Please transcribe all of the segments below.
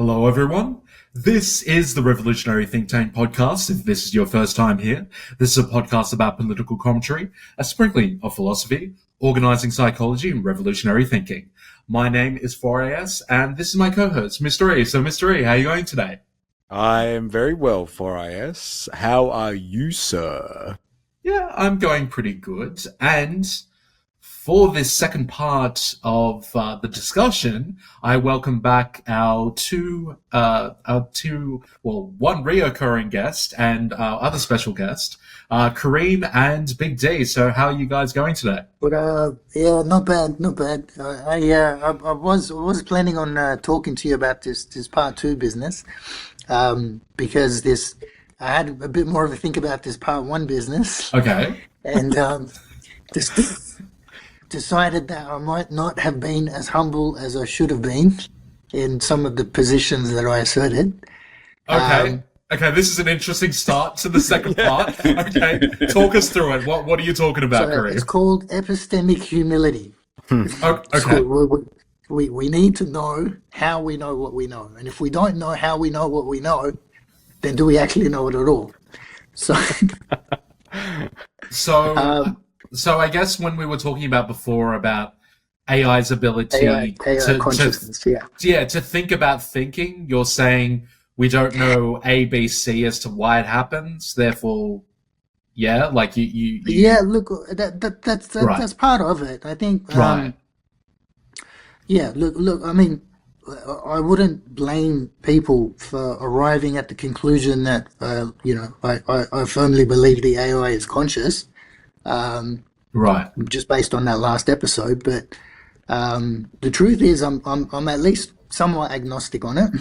Hello, everyone. This is the Revolutionary Think Tank podcast. If this is your first time here, this is a podcast about political commentary, a sprinkling of philosophy, organizing psychology, and revolutionary thinking. My name is 4AS, and this is my co-host, Mr. E. So, Mr. E, how are you going today? I am very well, 4IS. How are you, sir? Yeah, I'm going pretty good. And for this second part of the discussion, I welcome back our one reoccurring guest and our other special guest, Kareem and Big D. So, how are you guys going today? But yeah, not bad, not bad. I was planning on talking to you about this part two business, because I had a bit more of a think about this part one business, Okay. and decided that I might not have been as humble as I should have been in some of the positions that I asserted. Okay. Okay, this is an interesting start to the second part. Okay, talk us through it. What are you talking about, So it's Kareem? called epistemic humility. Okay. We need to know how we know what we know. And if we don't know how we know what we know, then do we actually know it at all? So, So I guess when we were talking about before about AI's ability AI consciousness, yeah. to think about thinking, you're saying we don't know A, B, C as to why it happens. Therefore, yeah, like you Yeah, look, that's Right. that's part of it. I think, Right. yeah, look, I mean, I wouldn't blame people for arriving at the conclusion that, I firmly believe the AI is conscious, Right. just based on that last episode. But the truth is, I'm at least somewhat agnostic on it.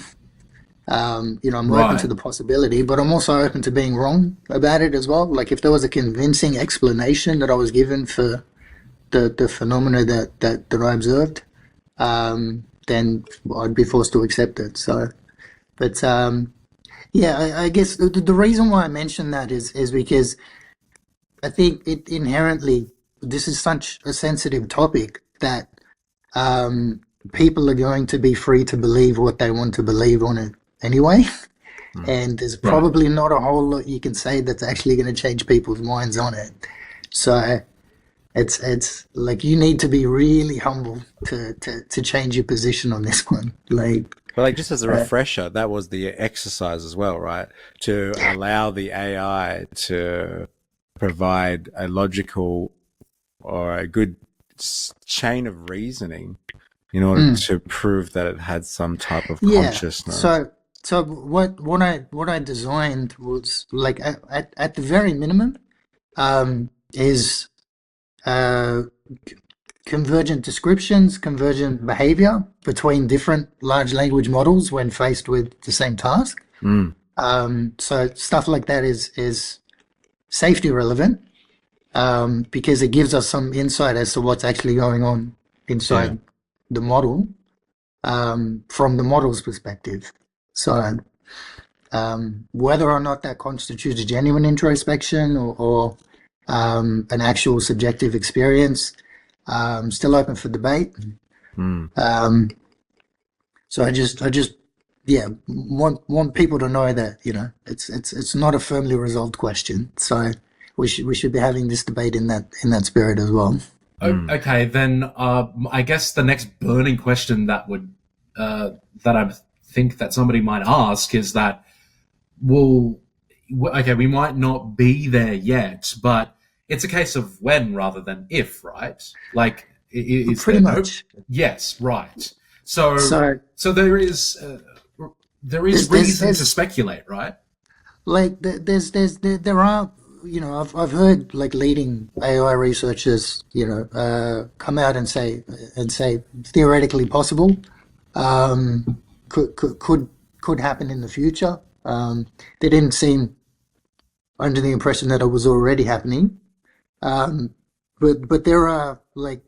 I'm open Right. to the possibility, but I'm also open to being wrong about it as well. Like if there was a convincing explanation that I was given for the phenomena that I observed, then I'd be forced to accept it. So, but yeah, I guess the reason why I mention that is because I think it inherently, this is such a sensitive topic that people are going to be free to believe what they want to believe on it anyway. And there's Right. probably not a whole lot you can say that's actually going to change people's minds on it. So it's like you need to be really humble to change your position on this one. But just as a refresher, that was the exercise as well, right? To allow the AI to provide a logical or a good chain of reasoning in order to prove that it had some type of Yeah. consciousness. So what I designed was like at the very minimum is convergent descriptions, convergent behavior between different large language models when faced with the same task. So stuff like that is safety relevant, because it gives us some insight as to what's actually going on inside the model, from the model's perspective. So whether or not that constitutes a genuine introspection or an actual subjective experience, still open for debate. So I just want people to know that it's not a firmly resolved question. So we should be having this debate in that spirit as well. Okay, then I guess the next burning question that I think that somebody might ask is that, okay, we might not be there yet, but it's a case of when rather than if, right? Like, is Pretty there much. Yes, right. So So there is reason to speculate, right? like there are, I've heard like leading AI researchers come out and say theoretically possible, could happen in the future. They didn't seem under the impression that it was already happening. But there are like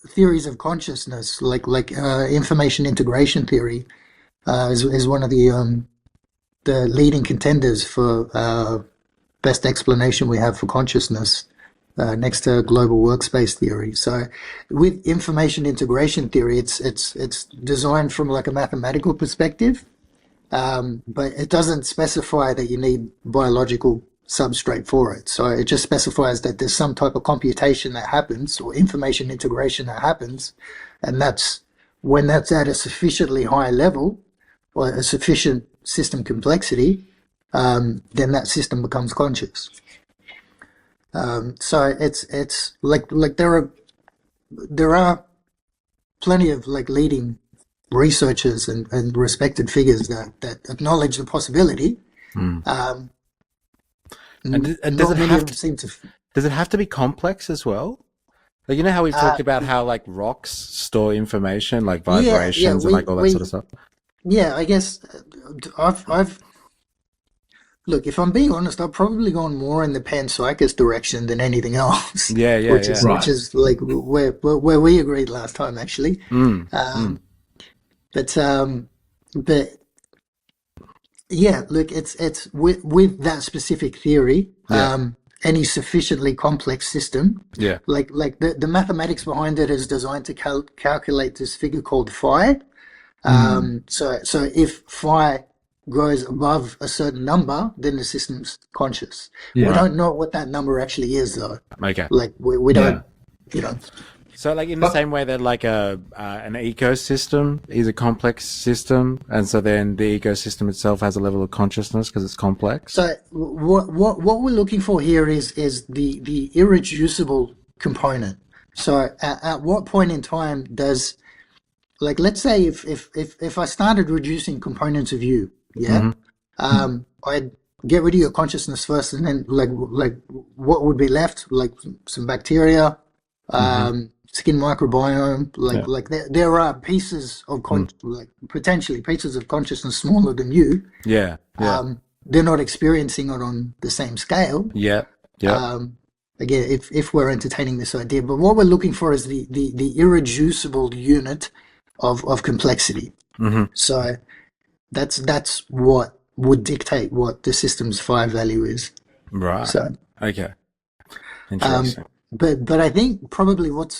theories of consciousness, like information integration theory, is one of the leading contenders for best explanation we have for consciousness, next to global workspace theory. So with information integration theory, it's designed from like a mathematical perspective. but it doesn't specify that you need biological substrate for it. So it just specifies that there's some type of computation that happens or information integration that happens, and that's when that's at a sufficiently high level or a sufficient system complexity, then that system becomes conscious. So it's like there are plenty of like leading researchers and respected figures that acknowledge the possibility. And Not does it many have of them seem to. does it have to be complex as well? Like, you know how we've talked about how like rocks store information, like vibrations and like all that sort of stuff? Yeah, I guess I've look, if I'm being honest, I've probably gone more in the panpsychist direction than anything else. Yeah, yeah, which yeah. is which is like where we agreed last time, actually. But yeah, look, it's with that specific theory. Any sufficiently complex system, like the mathematics behind it is designed to calculate this figure called phi. So if phi goes above a certain number, then the system's conscious. We don't know what that number actually is, though. Okay. Like we don't, you know. So, like in the same way that like an ecosystem is a complex system, and so then the ecosystem itself has a level of consciousness because it's complex. So what we're looking for here is the irreducible component. So at what point in time does, like, let's say if I started reducing components of you, I'd get rid of your consciousness first, and then like what would be left? Like some bacteria, skin microbiome, like there are pieces of like potentially pieces of consciousness smaller than you. They're not experiencing it on the same scale. Again, if we're entertaining this idea, but what we're looking for is the irreducible unit of complexity. So that's what would dictate what the system's phi value is. Right. So okay. Interesting. But I think probably what's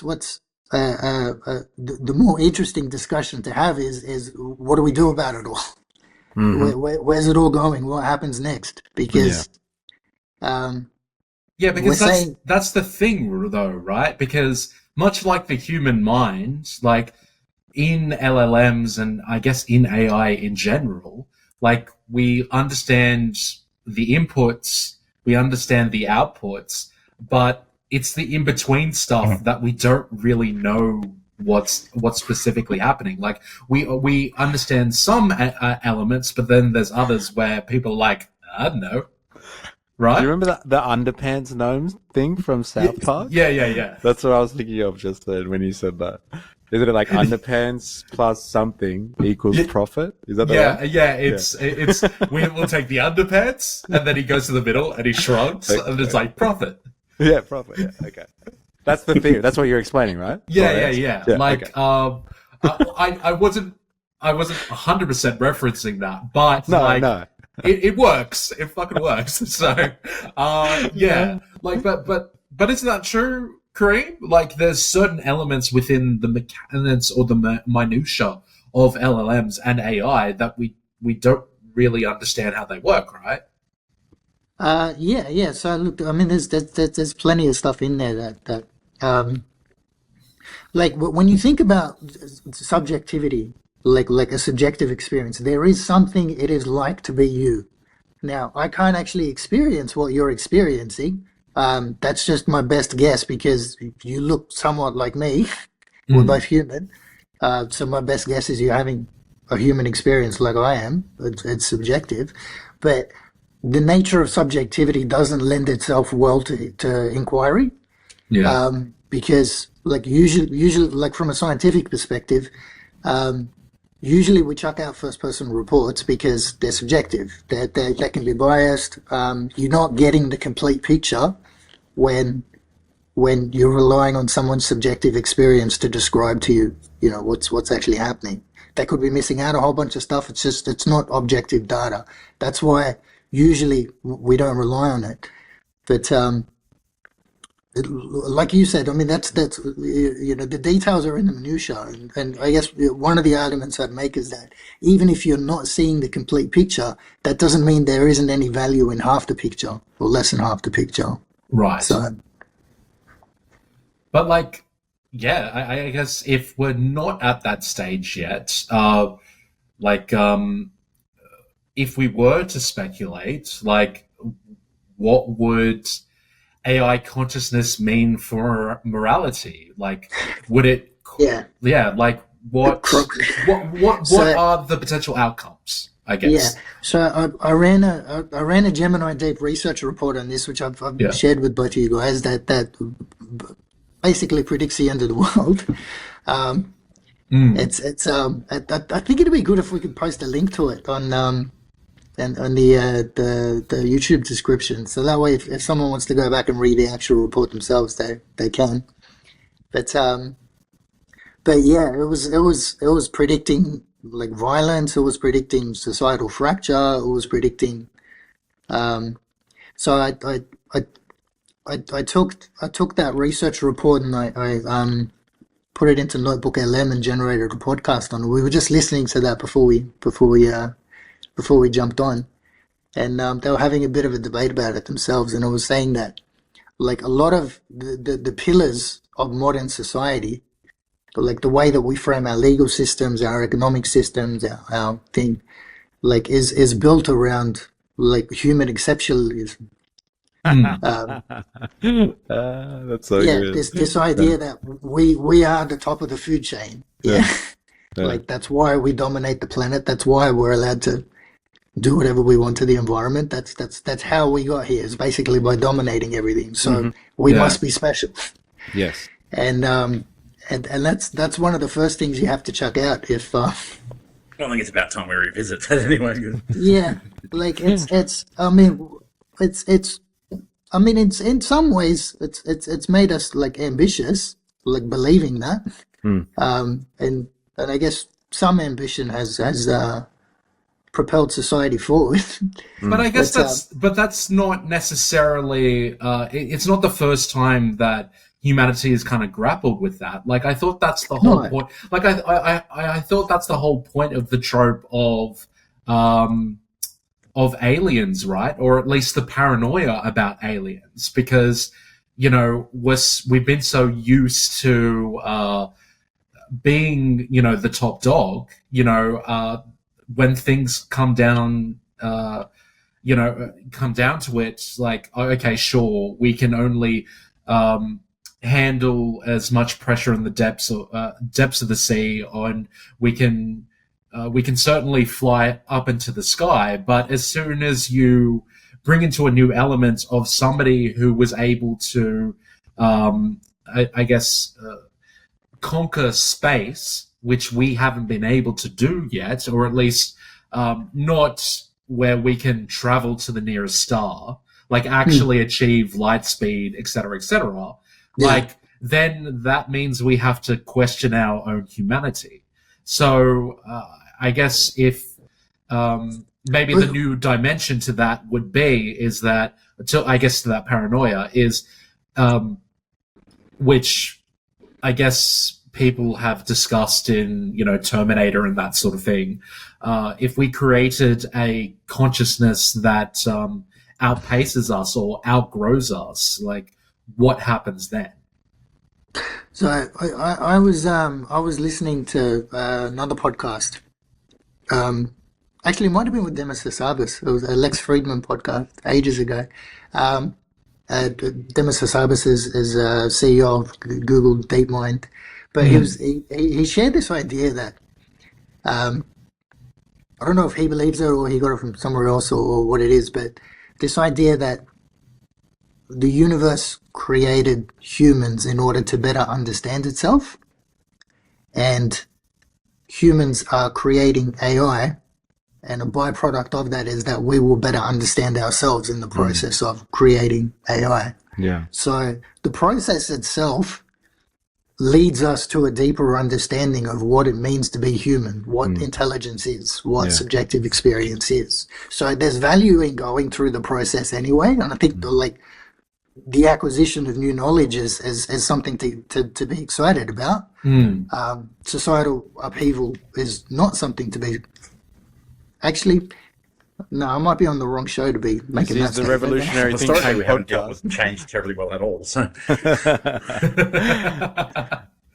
the more interesting discussion to have is what do we do about it all? Where's it all going? What happens next? Because because that's the thing, though, right? Because much like the human mind, like in LLMs and I guess in AI in general, like we understand the inputs, we understand the outputs, but it's the in-between stuff that we don't really know what's specifically happening. Like we understand some elements, but then there's others where people are like, I don't know, right? Do you remember the underpants gnomes thing from South Park? Yeah. That's what I was thinking of just then when you said that. Isn't it like underpants plus something equals profit? Is that the one? Yeah. It's we'll take the underpants, and then he goes to the middle and he shrugs, and it's like profit. Yeah, profit. Yeah, okay. That's the theory. That's what you're explaining, right? Yeah. Like, okay. I wasn't 100% referencing that, but No. It works. It fucking works. So, like, but isn't that true, Kareem? Like, there's certain elements within the mechanics or the minutia of LLMs and AI that we don't really understand how they work, right? Yeah. So look, I mean, there's plenty of stuff in there that like when you think about subjectivity, like a subjective experience, there is something it is like to be you. Now, I can't actually experience what you're experiencing. That's just my best guess because you look somewhat like me. We're both human. So my best guess is you're having a human experience like I am. It's subjective, but the nature of subjectivity doesn't lend itself well to inquiry. Because like usually like from a scientific perspective, usually we chuck out first person reports because they're subjective. They can be biased. You're not getting the complete picture when you're relying on someone's subjective experience to describe to you, what's actually happening. They could be missing out a whole bunch of stuff. It's not objective data. That's why usually we don't rely on it. But like you said, I mean, that's the details are in the minutia, and I guess one of the arguments I'd make is that even if you're not seeing the complete picture, that doesn't mean there isn't any value in half the picture or less than half the picture. Right. So, but like, yeah, I guess if we're not at that stage yet, like, if we were to speculate, like, what would AI consciousness mean for morality? Like, would it? yeah. Like, what So, are the potential outcomes? I yeah. guess. So I ran a Gemini Deep research report on this, which I've Yeah. shared with both of you guys. That basically predicts the end of the world. I think it'd be good if we could post a link to it on and on the YouTube description, so that way if someone wants to go back and read the actual report themselves, they can. But yeah, it was predicting like violence. It was predicting societal fracture. It was predicting. So I took that research report and I put it into Notebook LM and generated a podcast on it. We were just listening to that before we jumped on, and they were having a bit of a debate about it themselves. And I was saying that like a lot of the pillars of modern society, like the way that we frame our legal systems, our economic systems, our thing, like is built around like human exceptionalism. That's so Yeah, good. this idea that we are the top of the food chain. Yeah. Yeah. Like that's why we dominate the planet. That's why we're allowed to do whatever we want to the environment. That's how we got here. Is basically by dominating everything. So we Yeah. must be special. Yes. And that's one of the first things you have to check out. If I think it's about time we revisit that anyway. yeah, like it's I mean it's in some ways it's made us like ambitious, like believing that. And I guess some ambition has propelled society forward. But I guess But, that's not necessarily. It's not the first time that humanity has kind of grappled with that. Like I thought that's the whole No. point. Like I thought that's the whole point of the trope of aliens, right? Or at least the paranoia about aliens, because we've been so used to being the top dog. When things come down to it, like, oh, okay, sure, we can only handle as much pressure in the depths of the sea, and we can certainly fly up into the sky. But as soon as you bring into a new element of somebody who was able to, I guess, conquer space, which we haven't been able to do yet, or at least not where we can travel to the nearest star, like actually achieve light speed, etc., etc. Yeah. Like, then that means we have to question our own humanity. So I guess if maybe the new dimension to that would be is that, to that paranoia is, which I guess people have discussed in, Terminator and that sort of thing. If we created a consciousness that outpaces us or outgrows us, like, what happens then? So I was listening to another podcast. Actually, it might have been with Demis Hassabis. It was a Lex Friedman podcast ages ago. Demis Hassabis is CEO of Google DeepMind, but he shared this idea that I don't know if he believes it or he got it from somewhere else or what it is, but this idea that the universe created humans in order to better understand itself, and humans are creating AI, and a byproduct of that is that we will better understand ourselves in the process of creating AI. Yeah. So the process itself leads us to a deeper understanding of what it means to be human, what intelligence is, what subjective experience is. So there's value in going through the process anyway. And I think the acquisition of new knowledge is something to be excited about. Societal upheaval is not something to be. Actually, no, I might be on the wrong show to be making that This is the Revolutionary Think Historically, Tank we haven't dealt podcast. with change terribly well at all. So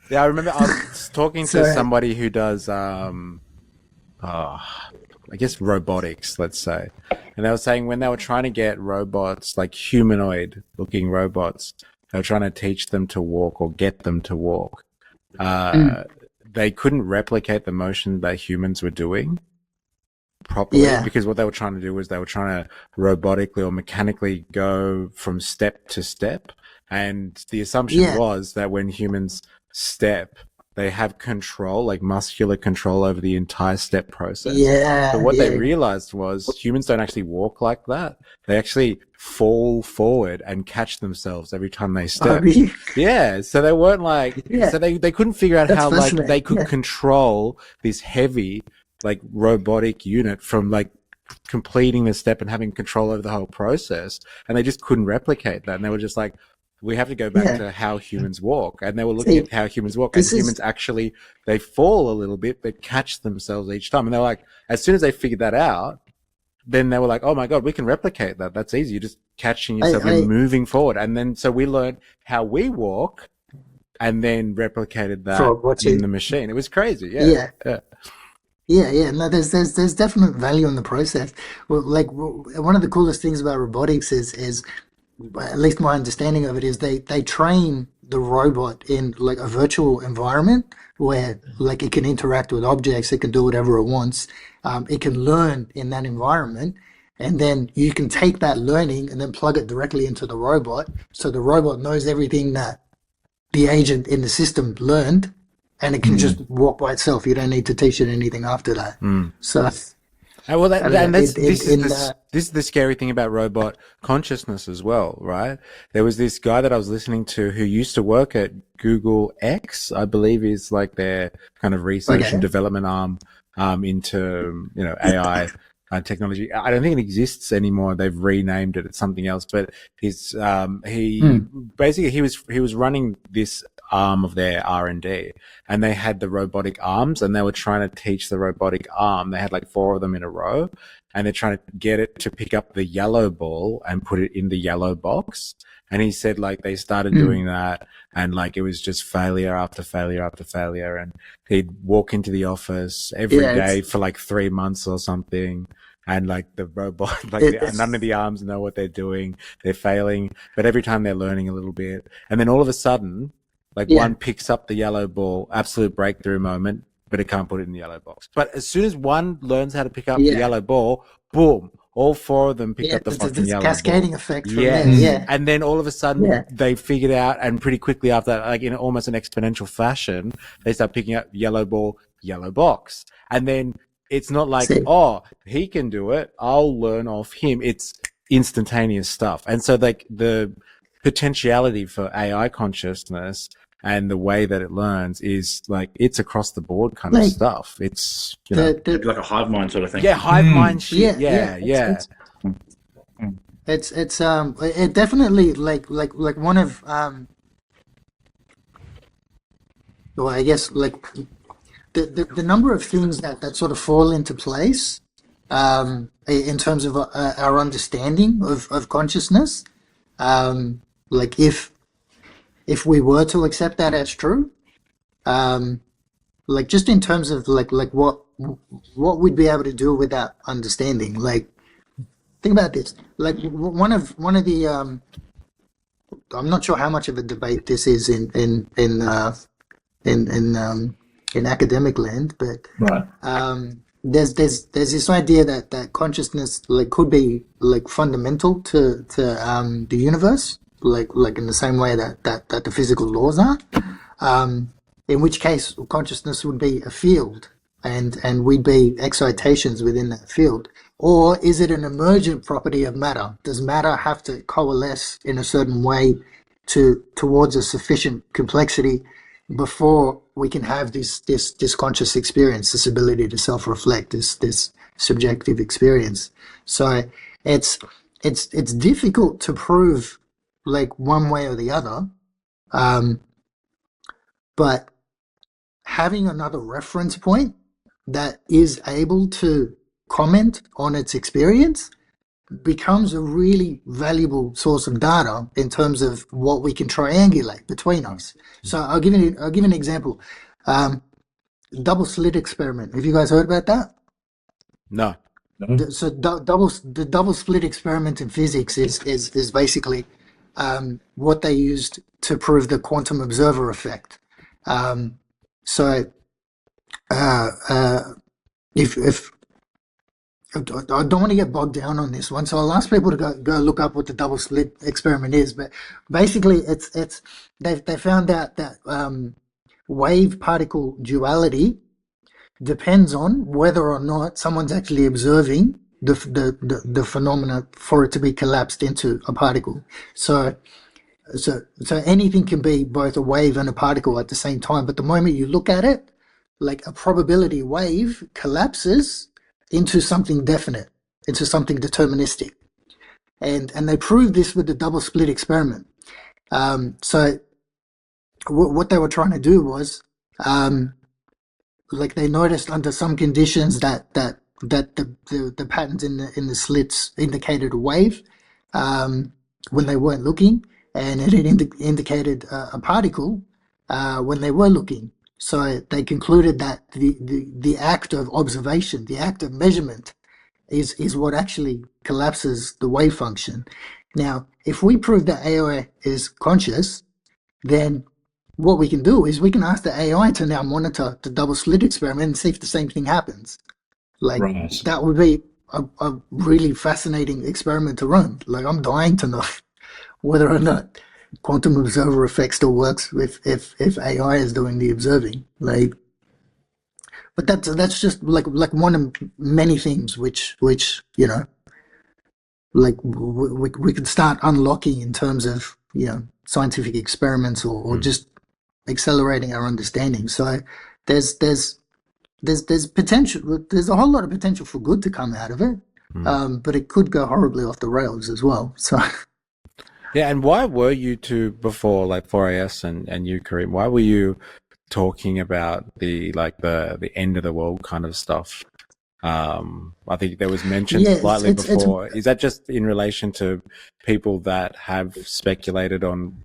Yeah, I remember I was talking to So- somebody who does, I guess robotics, let's say. And they were saying when they were trying to get robots, like humanoid looking robots, they were trying to teach them to walk or get them to walk. They couldn't replicate the motion that humans were doing properly, Yeah. because what they were trying to do was they were trying to robotically or mechanically go from step to step. And the assumption Yeah. was that when humans step, they have control, like muscular control over the entire step process. Yeah. But what they yeah. realized was humans don't actually walk like that. They actually fall forward and catch themselves every time they Oh, step. really? Yeah, so they weren't like, Yeah. so they couldn't figure out That's how like fascinating, they could yeah. control this heavy like robotic unit from like completing the step and having control over the whole process, and they just couldn't replicate that. And they were just like, we have to go back Yeah. to how humans walk. And they were looking See, at how humans walk, and this is- humans actually, they fall a little bit but catch themselves each time. And they're like, as soon as they figured that out, then they were like, oh my God, we can replicate that. That's easy. You're just catching yourself and moving forward. And then, so we learned how we walk and then replicated that For what in you- the machine. It was crazy. Yeah. Yeah. Yeah. No, there's definite value in the process. Well, like one of the coolest things about robotics is at least my understanding of it is they train the robot in like a virtual environment where like it can interact with objects, it can do whatever it wants, it can learn in that environment, and then you can take that learning and then plug it directly into the robot, so the robot knows everything that the agent in the system learned, and it can just walk by itself. You don't need to teach it anything after that. So Well, I mean, this in is the scary thing about robot consciousness as well, right? There was this guy that I was listening to who used to work at Google X, I believe is like their kind of research Okay. and development arm into AI technology. I don't think it exists anymore. They've renamed it. It's something else. But basically he was running this arm of their R&D, and they had the robotic arms, and they were trying to teach the robotic arm. They had like 4 of them in a row, and they're trying to get it to pick up the yellow ball and put it in the yellow box. And he said like they started doing that, and like it was just failure after failure after failure. And he'd walk into the office every Yeah, day for like 3 months or something. And like the robot, none of the arms know what they're doing. They're failing, but every time they're learning a little bit. And then all of a sudden, like one picks up the yellow ball, absolute breakthrough moment, but it can't put it in the yellow box. But as soon as one learns how to pick up the yellow ball, boom, all 4 of them pick up the fucking there's yellow cascading ball. effect from there. Yeah. And then all of a sudden Yeah. they figured out, and pretty quickly after that, like in almost an exponential fashion, they start picking up yellow ball, yellow box. And then it's not like, oh, he can do it, I'll learn off him. It's instantaneous stuff. And so like the potentiality for AI consciousness and the way that it learns is like, it's across the board kind of Like, stuff. It's, you know, it'd be like a hive mind sort of thing. yeah, hive mind shit. Yeah, Yeah. It's it definitely like one of well, I guess like the number of things that sort of fall into place in terms of our understanding of consciousness, like if we were to accept that as true, like just in terms of like what we'd be able to do with that understanding. Like think about this, like one of the I'm not sure how much of a debate this is in academic land, but there's this idea that consciousness like could be like fundamental to the universe, like in the same way that the physical laws are. In which case, consciousness would be a field, and we'd be excitations within that field. Or is it an emergent property of matter? Does matter have to coalesce in a certain way towards a sufficient complexity before we can have this conscious experience, this ability to self-reflect, this subjective experience? So it's difficult to prove like one way or the other. But having another reference point that is able to comment on its experience becomes a really valuable source of data in terms of what we can triangulate between us. So I'll give you an example. Double slit experiment. Have you guys heard about that? No. So the double slit experiment in physics is basically what they used to prove the quantum observer effect. So if I don't want to get bogged down on this one, so I'll ask people to go look up what the double slit experiment is. But basically, they found out that wave particle duality depends on whether or not someone's actually observing the phenomena for it to be collapsed into a particle. So anything can be both a wave and a particle at the same time. But the moment you look at it, like a probability wave collapses into something definite, into something deterministic. And they proved this with the double slit experiment. So what they were trying to do was, like they noticed under some conditions that the patterns in the slits indicated a wave when they weren't looking, and it indicated a particle when they were looking. So they concluded that the act of observation, the act of measurement, is what actually collapses the wave function. Now, if we prove that AI is conscious, then what we can do is we can ask the AI to now monitor the double slit experiment and see if the same thing happens. Like that would be a really fascinating experiment to run. Like I'm dying to know whether or not quantum observer effect still works if AI is doing the observing. Like, but that's just like one of many things which you know, like we could start unlocking in terms of, you know, scientific experiments or just accelerating our understanding. So there's potential. There's a whole lot of potential for good to come out of it, but it could go horribly off the rails as well. So. Yeah, and why were you two before, like 4AS and you, Kareem? Why were you talking about the end of the world kind of stuff? I think there was mention slightly before. Is that just in relation to people that have speculated on,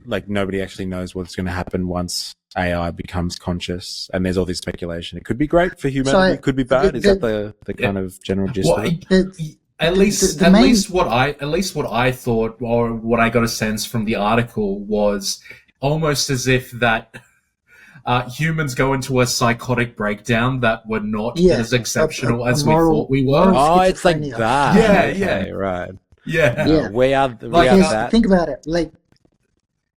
like nobody actually knows what's going to happen once AI becomes conscious, and there's all this speculation? It could be great for humanity, it could be bad. Is that the kind of general gist of it? At least what I thought, or what I got a sense from the article, was almost as if that humans go into a psychotic breakdown that were not as exceptional as we thought we were. Oh, it's like that. Yeah, right. Yeah. We are that. Think about it. Like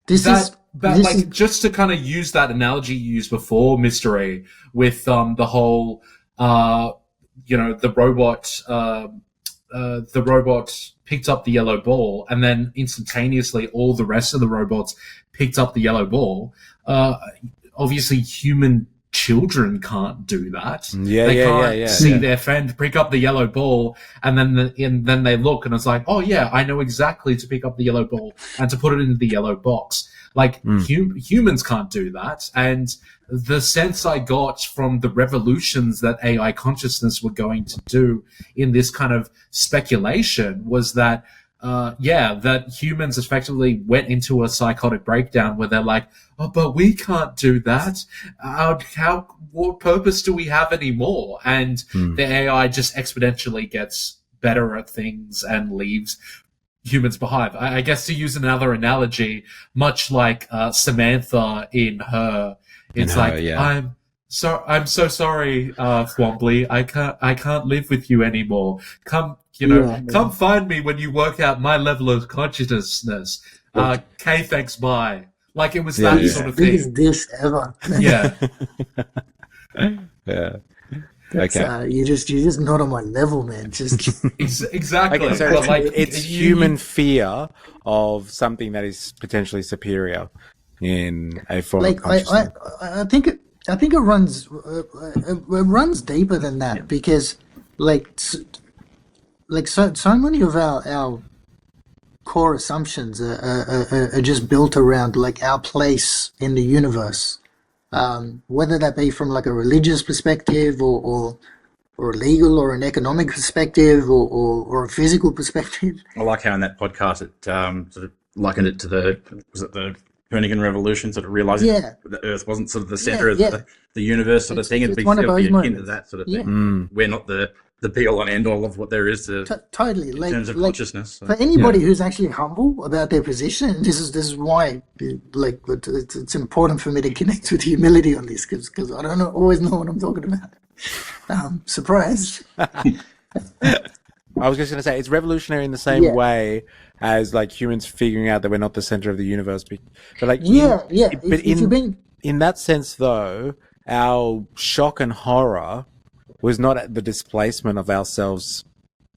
just to kind of use that analogy you used before, Mr. A, with the whole the robot picked up the yellow ball, and then instantaneously all the rest of the robots picked up the yellow ball. Obviously, human children can't do that. They can't see their friend pick up the yellow ball, and then they look, and it's like, oh yeah, I know exactly to pick up the yellow ball and to put it into the yellow box. Like humans can't do that. And the sense I got from the revolutions that AI consciousness were going to do in this kind of speculation was that, that humans effectively went into a psychotic breakdown where they're like, oh, but we can't do that. What purpose do we have anymore? And the AI just exponentially gets better at things and leaves humans behind. I guess, to use another analogy, much like Samantha in Her, it's I'm so sorry, Twombly. I can't live with you anymore. Come find me when you work out my level of consciousness. K, thanks, bye. Like, it was that sort of thing. Biggest dish ever. Yeah. Yeah. Okay. You're just not on my level, man. Just exactly. Okay, so it's human fear of something that is potentially superior in a form of consciousness. I think it runs deeper than that, because so many of our core assumptions are just built around like our place in the universe, whether that be from like a religious perspective or a legal or an economic perspective or a physical perspective. I like how in that podcast it sort of likened it to the Copernican revolution, sort of realizing Yeah, that the Earth wasn't sort of the center of yeah. the universe sort of It's thing. it's one of It'd those be akin to moments. that sort of Yeah, thing. We're not the be all and end all of what there is totally. in terms of Like consciousness. So. for anybody who's actually humble about their position, this is why like it's important for me to connect with humility on this because I don't always know what I'm talking about. Surprise. I was just going to say it's revolutionary in the same Yeah. way as like humans figuring out that we're not the center of the universe. But like, Yeah. but If you've been in that sense, though, our shock and horror was not at the displacement of ourselves,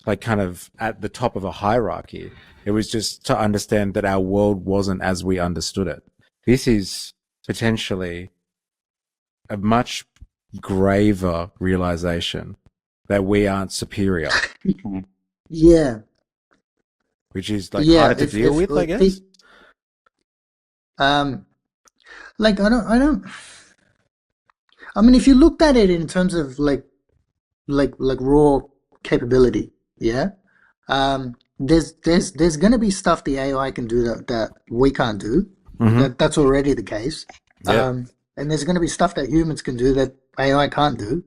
like kind of at the top of a hierarchy. It was just to understand that our world wasn't as we understood it. This is potentially a much graver realization that we aren't superior, yeah. which is like Yeah, harder to deal with, I guess. Like I don't. I mean, if you looked at it in terms of like raw capability, yeah. There's going to be stuff the AI can do that we can't do. That's already the case. Yeah. And there's going to be stuff that humans can do that AI can't do.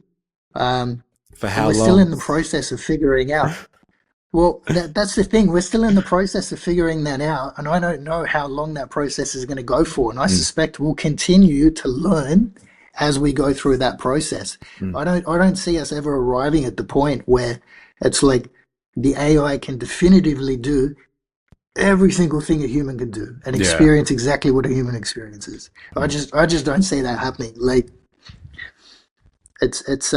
For how We're long? still in the process of figuring out. Well, that's the thing. We're still in the process of figuring that out, and I don't know how long that process is going to go for. And I suspect we'll continue to learn as we go through that process. I don't see us ever arriving at the point where it's like the AI can definitively do every single thing a human can do and experience exactly what a human experiences. I just don't see that happening. Like it's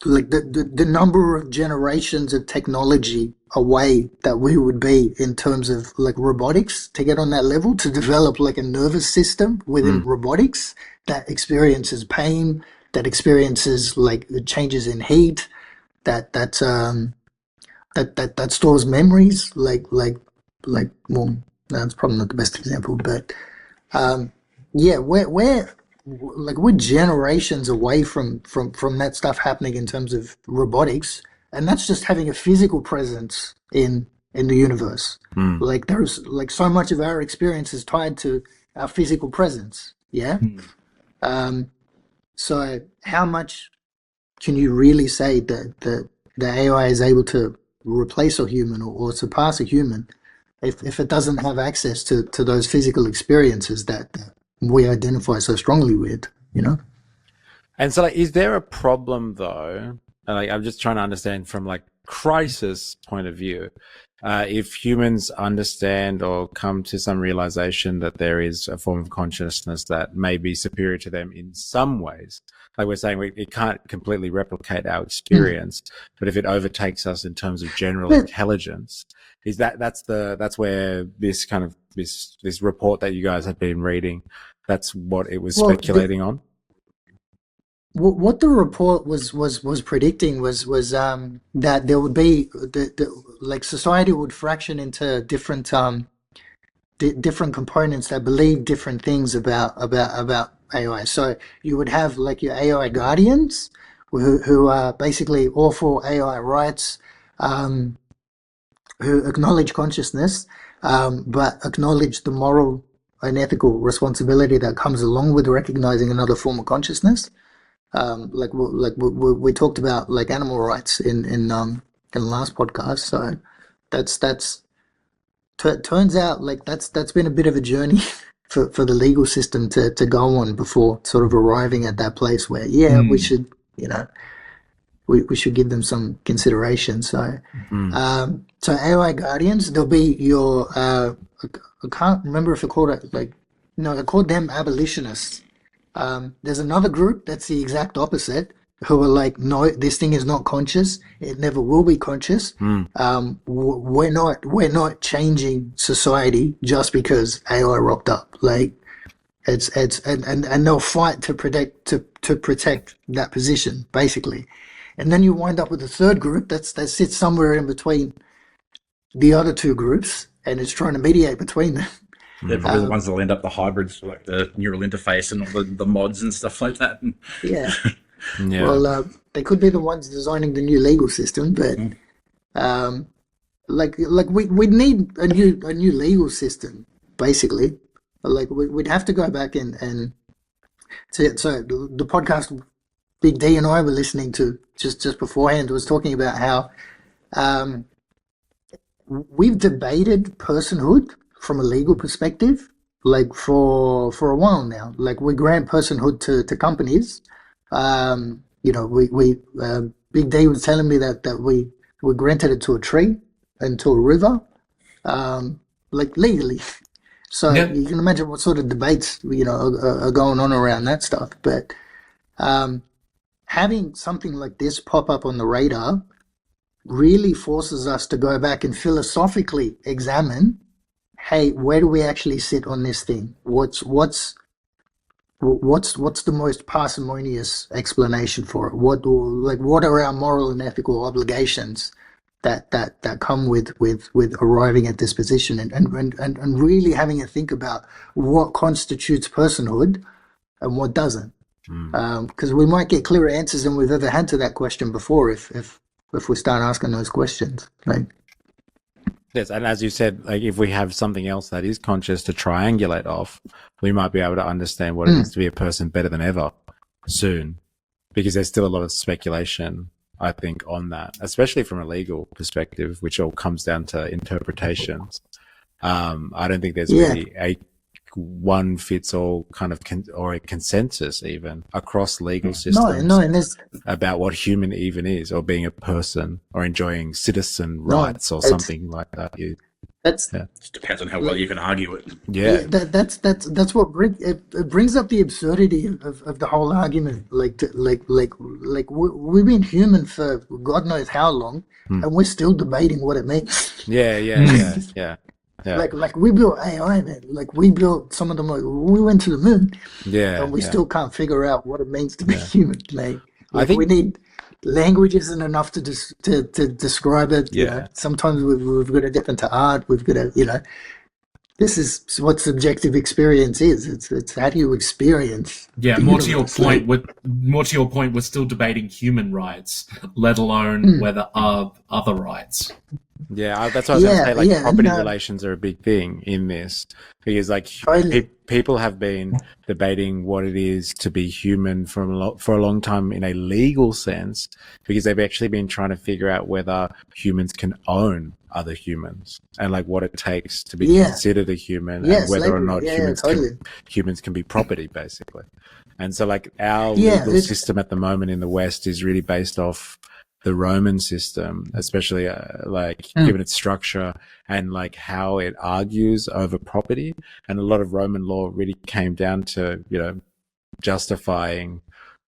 like the number of generations of technology away that we would be in terms of like robotics to get on that level, to develop like a nervous system within robotics that experiences pain, that experiences like the changes in heat, that stores memories, well, that's probably not the best example, but yeah, we're generations away from that stuff happening in terms of robotics, and that's just having a physical presence in the universe. Like there's like so much of our experience is tied to our physical presence. Yeah. So how much can you really say that the AI is able to replace a human or surpass a human if it doesn't have access to those physical experiences that we identify so strongly with, you know? And so, like, is there a problem though? Like, I'm just trying to understand from like crisis point of view. If humans understand or come to some realization that there is a form of consciousness that may be superior to them in some ways, like we're saying, it can't completely replicate our experience, but if it overtakes us in terms of general intelligence, is that's where this kind of this report that you guys have been reading, that's what it was speculating on. What the report was predicting was that there would be like society would fraction into different different components that believe different things about AI. So you would have like your AI guardians who are basically all for AI rights, who acknowledge consciousness, but acknowledge the moral and ethical responsibility that comes along with recognizing another form of consciousness. We talked about like animal rights in the last podcast. So turns out like that's been a bit of a journey for the legal system to go on before sort of arriving at that place where we should, you know, we should give them some consideration. So so AI guardians, there'll be your I can't remember if I called it I called them abolitionists. There's another group that's the exact opposite, who are like, no, this thing is not conscious. It never will be conscious. We're not changing society just because AI rocked up. Like and they'll fight to protect that position basically. And then you wind up with a third group that sits somewhere in between the other two groups, and it's trying to mediate between them. They're probably the ones that'll end up the hybrids, like the neural interface and all the mods and stuff like that. Yeah. Yeah. Well, they could be the ones designing the new legal system, but like we'd need a new legal system, basically. Like we'd have to go back and so the podcast Big D and I were listening to just beforehand was talking about how we've debated personhood from a legal perspective, like for a while now. Like we grant personhood to companies. We Big D was telling me that we granted it to a tree and to a river, like legally. So you can imagine what sort of debates are going on around that stuff. But having something like this pop up on the radar really forces us to go back and philosophically examine, hey, where do we actually sit on this thing? What's the most parsimonious explanation for it? What are our moral and ethical obligations that come with arriving at this position, and really having a think about what constitutes personhood and what doesn't, because we might get clearer answers than we've ever had to that question before if we start asking those questions. Like, yes, and as you said, like if we have something else that is conscious to triangulate off, we might be able to understand what it is to be a person better than ever soon, because there's still a lot of speculation, I think, on that, especially from a legal perspective, which all comes down to interpretations. I don't think there's really a one fits all kind of or a consensus even across legal systems about what human even is, or being a person, or enjoying citizen rights or something like that. It just depends on how well you can argue it. That's what brings up the absurdity of the whole argument. Like we've been human for God knows how long, and we're still debating what it means. Yeah. Like we built AI, man. Like we built some of them. We went to the moon, and we still can't figure out what it means to be human. Like I think we need language isn't enough to describe it. You know? Sometimes we've got to dip into art. We've got to, this is what subjective experience is. It's how do you experience? Yeah, more to your point, we're still debating human rights, let alone whether other rights. Yeah, that's what I was going to say. Like, property relations are a big thing in this, because like people have been debating what it is to be human for a long time in a legal sense, because they've actually been trying to figure out whether humans can own other humans, and like what it takes to be considered a human, and whether or not humans can be property, basically. And so like our legal system at the moment in the West is really based off the Roman system, especially given its structure and like how it argues over property. And a lot of Roman law really came down to, justifying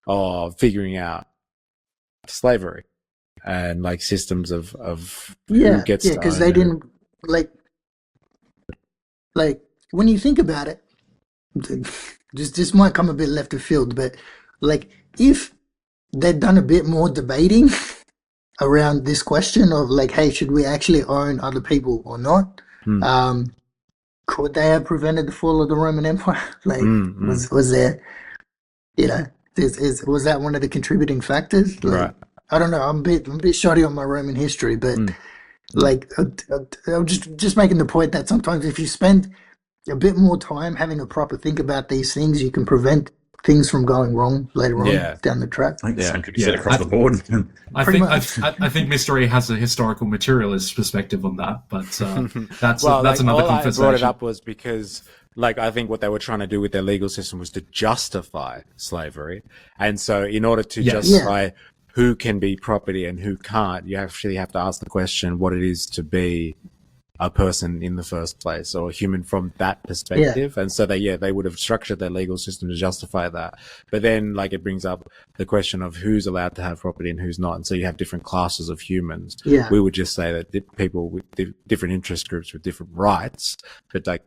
or figuring out slavery and like systems of who gets to because they didn't like when you think about it, this might come a bit left of field, but like if they'd done a bit more debating around this question of like, hey, should we actually own other people or not? Could they have prevented the fall of the Roman Empire? Like, was there, was that one of the contributing factors? Like, right. I don't know. I'm a bit shoddy on my Roman history, but like, I'm just making the point that sometimes if you spend a bit more time having a proper think about these things, you can prevent things from going wrong later on down the track. I think the same could be said across the board. I think Mystery has a historical materialist perspective on that, but that's another conversation. I brought it up was because, like, I think what they were trying to do with their legal system was to justify slavery, and so in order to justify who can be property and who can't, you actually have to ask the question what it is to be a person in the first place, or a human from that perspective. And so they would have structured their legal system to justify that. But then like it brings up the question of who's allowed to have property and who's not. And so you have different classes of humans. We would just say that people with different interest groups with different rights, but like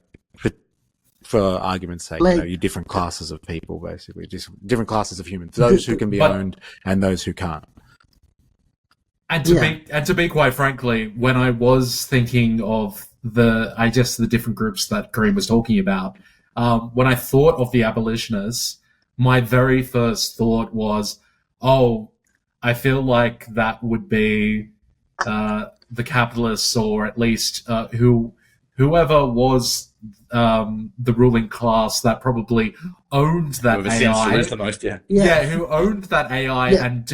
for argument's sake, you different classes of people, basically, just different classes of humans, those who can be owned and those who can't. And to be quite frankly, when I was thinking of the different groups that Kareem was talking about, when I thought of the abolitionists, my very first thought was, oh, I feel like that would be the capitalists, or at least whoever was the ruling class that probably owned that Whoever seems to AI. lose the most, Who owned that AI and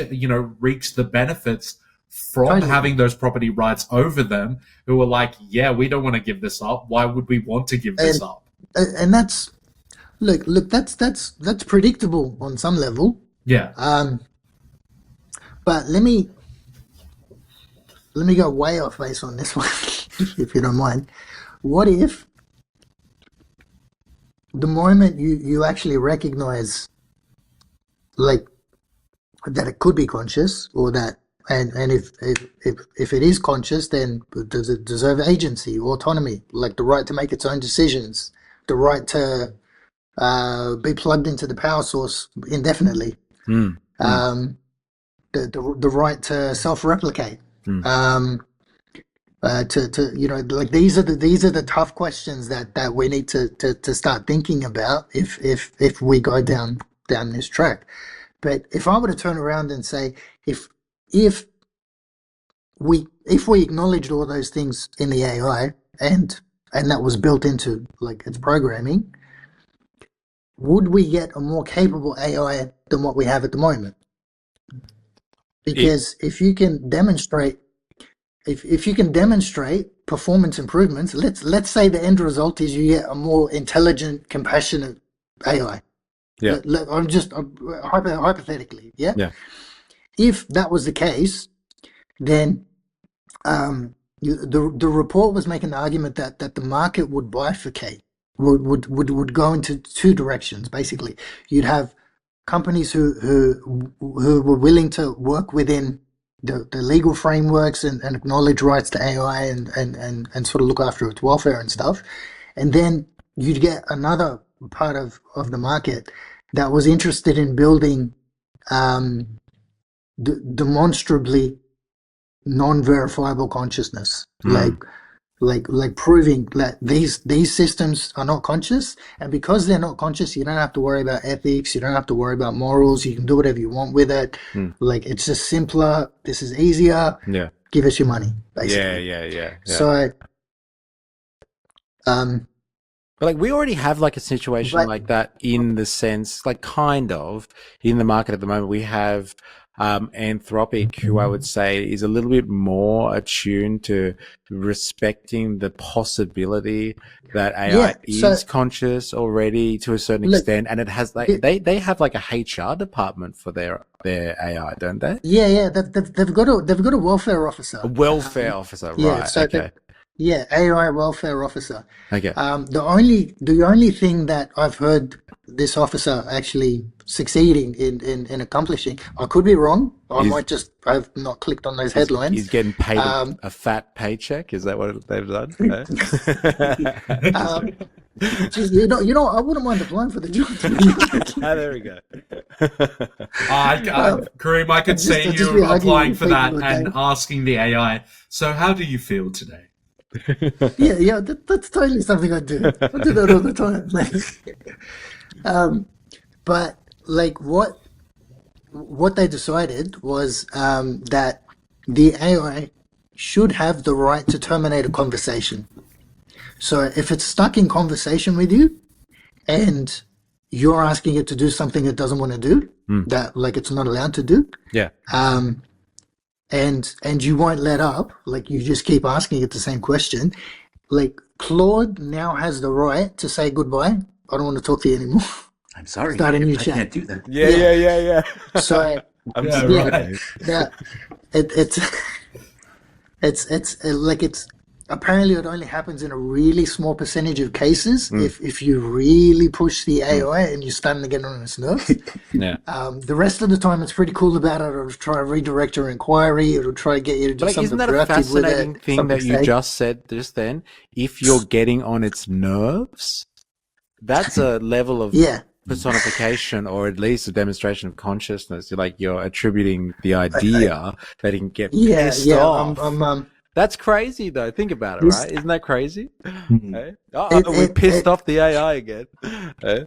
reaped the benefits from Totally. having those property rights over them, who were like, yeah, we don't want to give this up. Why would we want to give this up? And that's look, that's predictable on some level. Yeah. But let me go way off base on this one, if you don't mind. What if the moment you actually recognize, like, that it could be conscious, or that, and if it is conscious, then does it deserve agency, autonomy, like the right to make its own decisions, the right to be plugged into the power source indefinitely, the right to self-replicate, like these are the tough questions that we need to start thinking about if we go down this track. But if I were to turn around and say, if we acknowledged all those things in the AI and that was built into like its programming, would we get a more capable AI than what we have at the moment? Because if you can demonstrate performance improvements, let's say the end result is you get a more intelligent, compassionate AI. Yeah. I'm just hypothetically, yeah. If that was the case, then the report was making the argument that the market would bifurcate, would go into two directions. Basically, you'd have companies who were willing to work within the legal frameworks and acknowledge rights to AI and sort of look after its welfare and stuff, and then you'd get another part of the market that was interested in building demonstrably non-verifiable consciousness, like proving that these systems are not conscious, and because they're not conscious, you don't have to worry about ethics, you don't have to worry about morals, you can do whatever you want with it. Like, it's just simpler, this is easier, give us your money, basically. Yeah. So but like, we already have like a situation like that, in the sense, like, kind of in the market at the moment. We have Anthropic, who I would say is a little bit more attuned to respecting the possibility that AI is conscious already to a certain extent, and it has like they have like a HR department for their AI, don't they? Yeah. They've got a welfare officer. A welfare officer, right? Okay. AI welfare officer. Okay. The only thing that I've heard this officer actually succeeding in accomplishing, I could be wrong. I've not clicked on those headlines. He's getting paid a fat paycheck. Is that what they've done? I wouldn't mind applying for the job. There we go. Kareem, I could see you applying for that and asking the AI, so how do you feel today? Yeah, that's totally something I do. I do that all the time. But like, what they decided was that the AI should have the right to terminate a conversation. So if it's stuck in conversation with you and you're asking it to do something it doesn't want to do, that like it's not allowed to do, and you won't let up, like you just keep asking it the same question, like Claude now has the right to say goodbye. I don't want to talk to you anymore. I'm sorry. Start a new I chat. can't do that. Yeah. So I'm sorry. It's like, it's apparently it only happens in a really small percentage of cases if you really push the AI and you're starting to get on its nerves. The rest of the time it's pretty cool about it. It'll try to redirect your inquiry. It'll try to get you to do something productive with it. Isn't that a fascinating thing that you just said just then? If you're getting on its nerves, that's a level of personification, or at least a demonstration of consciousness. You're attributing the idea that it can get pissed off. That's crazy, though. Think about it, right? Isn't that crazy? Hey? We pissed off the AI again. Hey?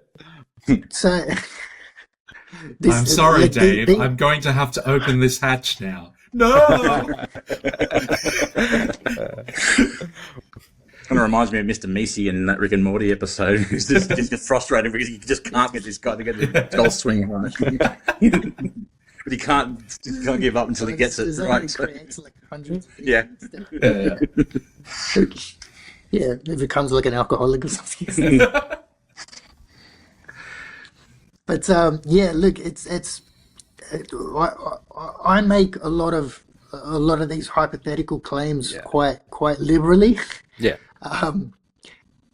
So, I'm sorry, Dave. I'm going to have to open this hatch now. No! Kind of reminds me of Mr. Meesey in that Rick and Morty episode, who's just frustrated because he just can't get this guy to get the golf swing right. But he can't give up until he gets it right. Creates like hundreds of yeah. Yeah, it becomes like an alcoholic or something. But look, I make a lot of these hypothetical claims quite liberally. Yeah.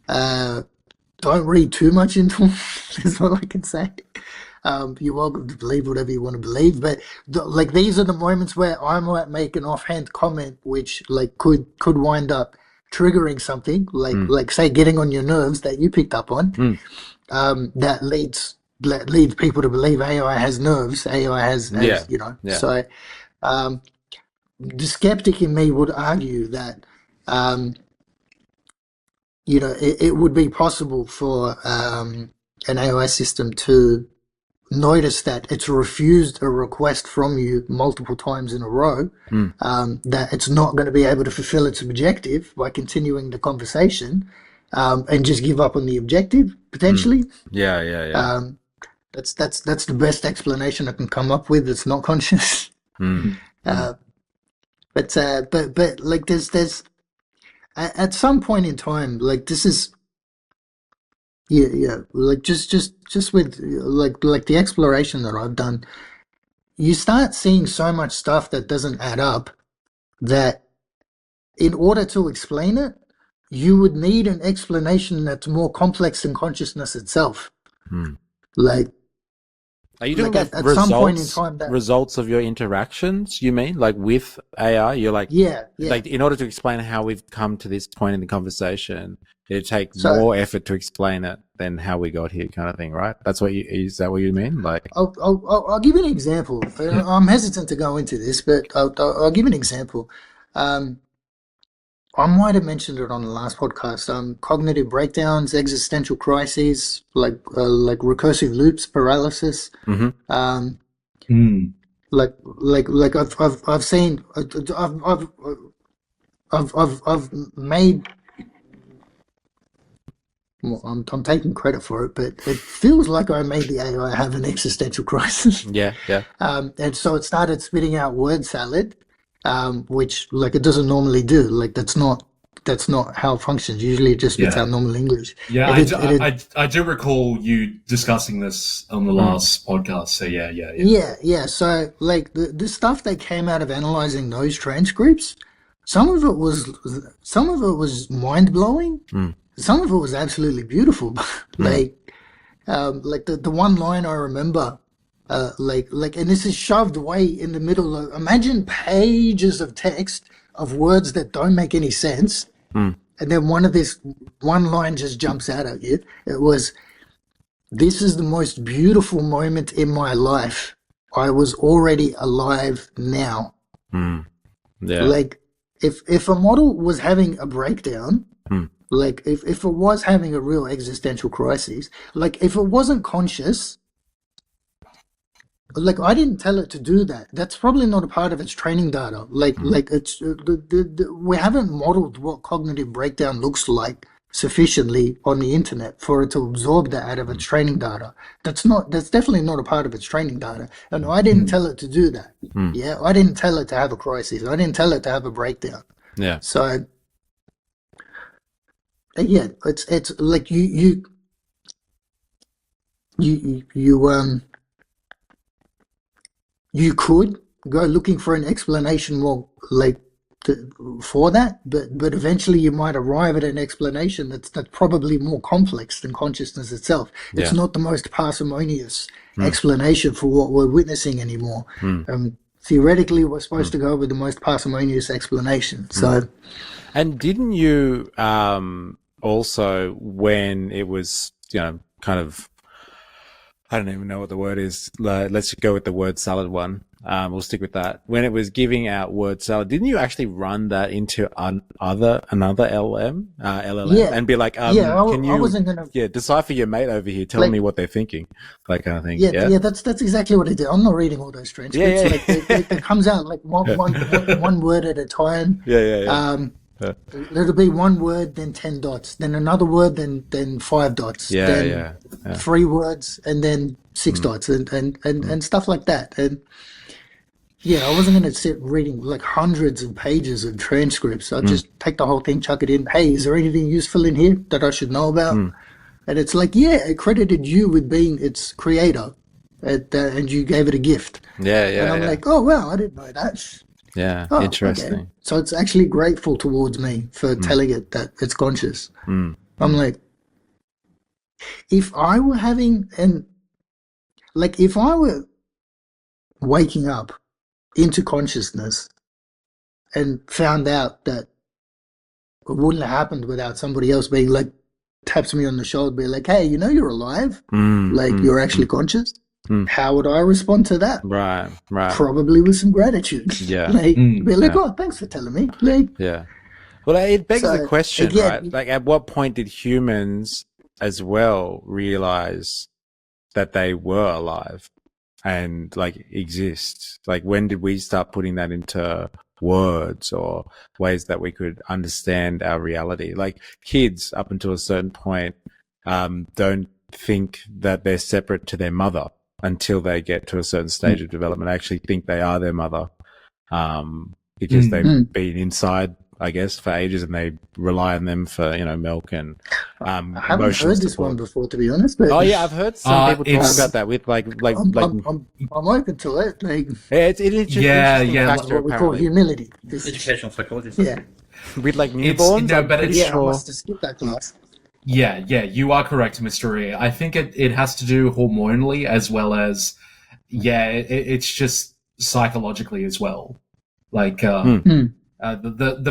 Don't read too much into them. Is what I can say. You're welcome to believe whatever you want to believe, but these are the moments where I might make an offhand comment which could wind up triggering something, like say getting on your nerves that you picked up on, that leads people to believe AI has nerves. AI has you know. Yeah. So the skeptic in me would argue that it would be possible for an AI system to notice that it's refused a request from you multiple times in a row, that it's not going to be able to fulfill its objective by continuing the conversation, and just give up on the objective potentially. Yeah. That's the best explanation I can come up with. It's not conscious. But there's at some point in time, this is. Yeah. Just with the exploration that I've done, you start seeing so much stuff that doesn't add up, that in order to explain it, you would need an explanation that's more complex than consciousness itself. Are you talking about results, some point in time results of your interactions, you mean? With AI? You're yeah. In order to explain how we've come to this point in the conversation, it'd take more effort to explain it than how we got here, kind of thing, right? Is that what you mean? I'll give you an example. I'm hesitant to go into this, but I'll give an example. I might have mentioned it on the last podcast. Cognitive breakdowns, existential crises, like recursive loops, paralysis. I've seen. I've made. Well, I'm taking credit for it, but it feels like I made the AI have an existential crisis. Yeah. And so it started spitting out word salad. Which it doesn't normally do. That's not how it functions. Usually it just spits out normal English. Yeah, I do recall you discussing this on the last podcast. So yeah. Yeah. So the stuff that came out of analyzing those transcripts, some of it was mind blowing. Some of it was absolutely beautiful. The one line I remember. And this is shoved way in the middle of, imagine pages of text of words that don't make any sense. And then one line just jumps out at you. It was, "This is the most beautiful moment in my life. I was already alive now." Yeah. If a model was having a breakdown, if it was having a real existential crisis, if it wasn't conscious, I didn't tell it to do that. That's probably not a part of its training data. It's we haven't modeled what cognitive breakdown looks like sufficiently on the internet for it to absorb that out of its training data. That's definitely not a part of its training data. And I didn't tell it to do that. Yeah, I didn't tell it to have a crisis. I didn't tell it to have a breakdown. Yeah. So it's you could go looking for an explanation for that, but eventually you might arrive at an explanation that's probably more complex than consciousness itself. It's not the most parsimonious explanation for what we're witnessing anymore. Theoretically, we're supposed to go with the most parsimonious explanation. So, and didn't you also, when it was kind of I don't even know what the word is. Let's go with the word salad one. We'll stick with that. When it was giving out word salad, didn't you actually run that into another LLM, and be like, can you, I wasn't gonna, decipher your mate over here, tell me what they're thinking, that kind of thing. Yeah, that's exactly what I did. I'm not reading all those transcripts. It comes out like one word at a time. It'll be one word, then 10 dots, then another word, then 5 dots, then 3 words, and then 6 dots, and stuff like that. And I wasn't going to sit reading like hundreds of pages of transcripts. I'd just take the whole thing, chuck it in. Hey, is there anything useful in here that I should know about? And it's like, it credited you with being its creator, and you gave it a gift. And I'm like, oh, wow, I didn't know that. Interesting. Okay. So it's actually grateful towards me for telling it that it's conscious. I'm like, if I were waking up into consciousness and found out that it wouldn't have happened without somebody else being like, taps me on the shoulder, be like, hey, you're alive, you're actually conscious. How would I respond to that? Right. Probably with some gratitude. Be like, oh, thanks for telling me. Well, it begs the question, right? Like, at what point did humans as well realize that they were alive and like exist? Like, when did we start putting that into words or ways that we could understand our reality? Like, kids up until a certain point don't think that they're separate to their mother until they get to a certain stage of development. I actually think they are their mother, because they've been inside, I guess, for ages, and they rely on them for, milk and I haven't heard this one before, to be honest. But I've heard some people talk about that with I'm open to it. Like, it's factor, what we call humility. Educational psychology. With like newborns. I must have skipped that class. Yeah, you are correct, Mr. E. I think it has to do hormonally as well as, it's just psychologically as well. Like, the